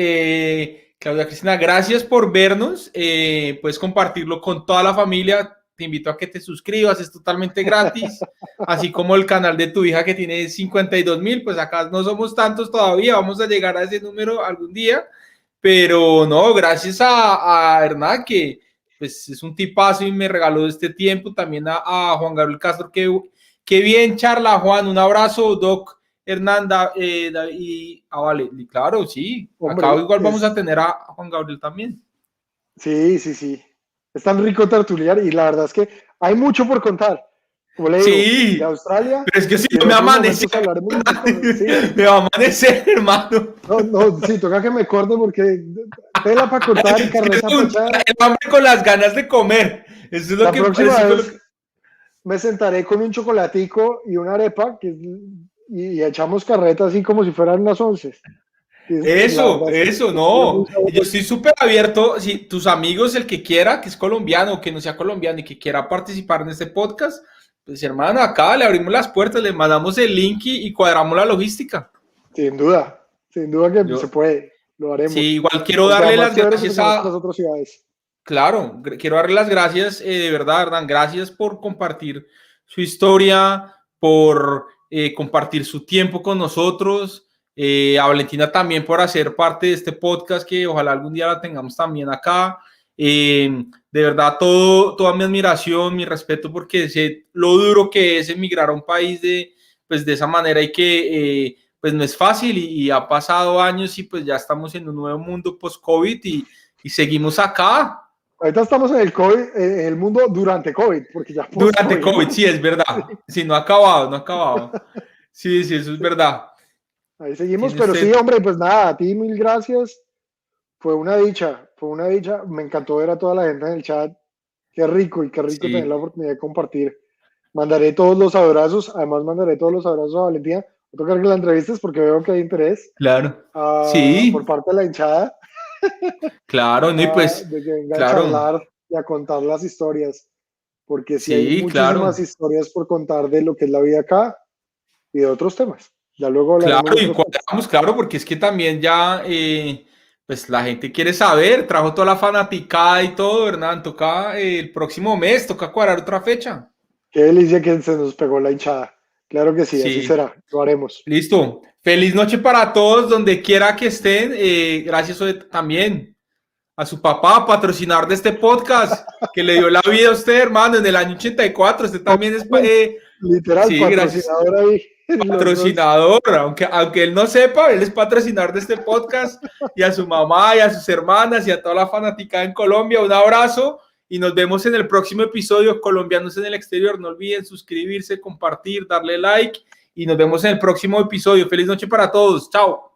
Claudia Cristina, gracias por vernos. Puedes compartirlo con toda la familia. Te invito a que te suscribas, es totalmente gratis. Así como el canal de tu hija que tiene 52,000, pues acá no somos tantos todavía, vamos a llegar a ese número algún día. Pero no, gracias a Hernán, que pues es un tipazo y me regaló este tiempo. También a Juan Gabriel Castro, que qué bien charla, Juan. Un abrazo, Doc Hernanda y vale, y claro, sí. Hombre, Acá igual vamos a tener a Juan Gabriel también. Sí, sí, sí. Es tan rico tertuliar y la verdad es que hay mucho por contar. Como le digo, de Sí, Australia, pero es que si y no en me otros amanece, momentos hablaremos de muchas cosas. Sí, me va a amanecer, hermano. no, no, sí, toca que me corte porque tela para cortar y carreta para echar. El hambre con las ganas de comer. Eso es lo La que próxima eso fue lo vez me sentaré con un chocolatico y una arepa y echamos carreta así como si fueran unas once. La verdad es que es muy no. Yo sabroso. estoy súper abierto. Si tus amigos, el que quiera, que es colombiano, que no sea colombiano y que quiera participar en este podcast, pues hermano, acá le abrimos las puertas, le mandamos el link y cuadramos la logística. Sin duda que se Yo, puede, lo sí, haremos. igual quiero Porque darle además las chévere que se gracias conozcan las a, otras ciudades. claro, quiero darle las gracias, de verdad, Hernán, gracias por compartir su historia, por compartir su tiempo con nosotros, a Valentina también por hacer parte de este podcast, que ojalá algún día la tengamos también acá. De verdad, toda mi admiración, mi respeto, porque sé lo duro que es emigrar a un país pues de esa manera y que pues no es fácil y ha pasado años y pues ya estamos en un nuevo mundo post-COVID y seguimos acá. Ahorita estamos en el COVID, en el mundo durante COVID, porque ya Durante post-COVID, COVID, ¿no? sí, es verdad. Sí, no ha acabado, no ha acabado. Sí, sí, eso es verdad. Ahí seguimos, Tiene pero sí, usted, hombre, pues nada, a ti mil gracias. Fue una dicha, fue una dicha. Me encantó ver a toda la gente en el chat. Qué rico tener sí, la oportunidad de compartir. Mandaré todos los abrazos, además mandaré todos los abrazos a Valentina. Voy a tocar que la entrevistes porque veo que hay interés claro. por Sí, parte de la hinchada claro, no, y pues, de que venga a claro, charlar y a contar las historias, porque sí hay sí, muchísimas claro. historias por contar de lo que es la vida acá y de otros temas. Ya luego hablaremos Claro, de y otros temas. cuadramos, claro, porque es que también ya, pues la gente quiere saber, trajo toda la fanaticada y todo, Hernán, toca el próximo mes, toca cuadrar otra fecha. Qué delicia que se nos pegó la hinchada. Claro que sí, así Sí, será, lo haremos. listo. Feliz noche para todos, donde quiera que estén. Gracias también a su papá, patrocinador de este podcast, que le dio la vida a usted, hermano, en el año 84. Usted también es, Literal, sí, gracias, patrocinador ahí, los dos. patrocinador, aunque él no sepa, él es patrocinador de este podcast, y a su mamá y a sus hermanas y a toda la fanática en Colombia, un abrazo y nos vemos en el próximo episodio Colombianos en el Exterior. No olviden suscribirse, compartir, darle like y nos vemos en el próximo episodio. Feliz noche para todos. Chao.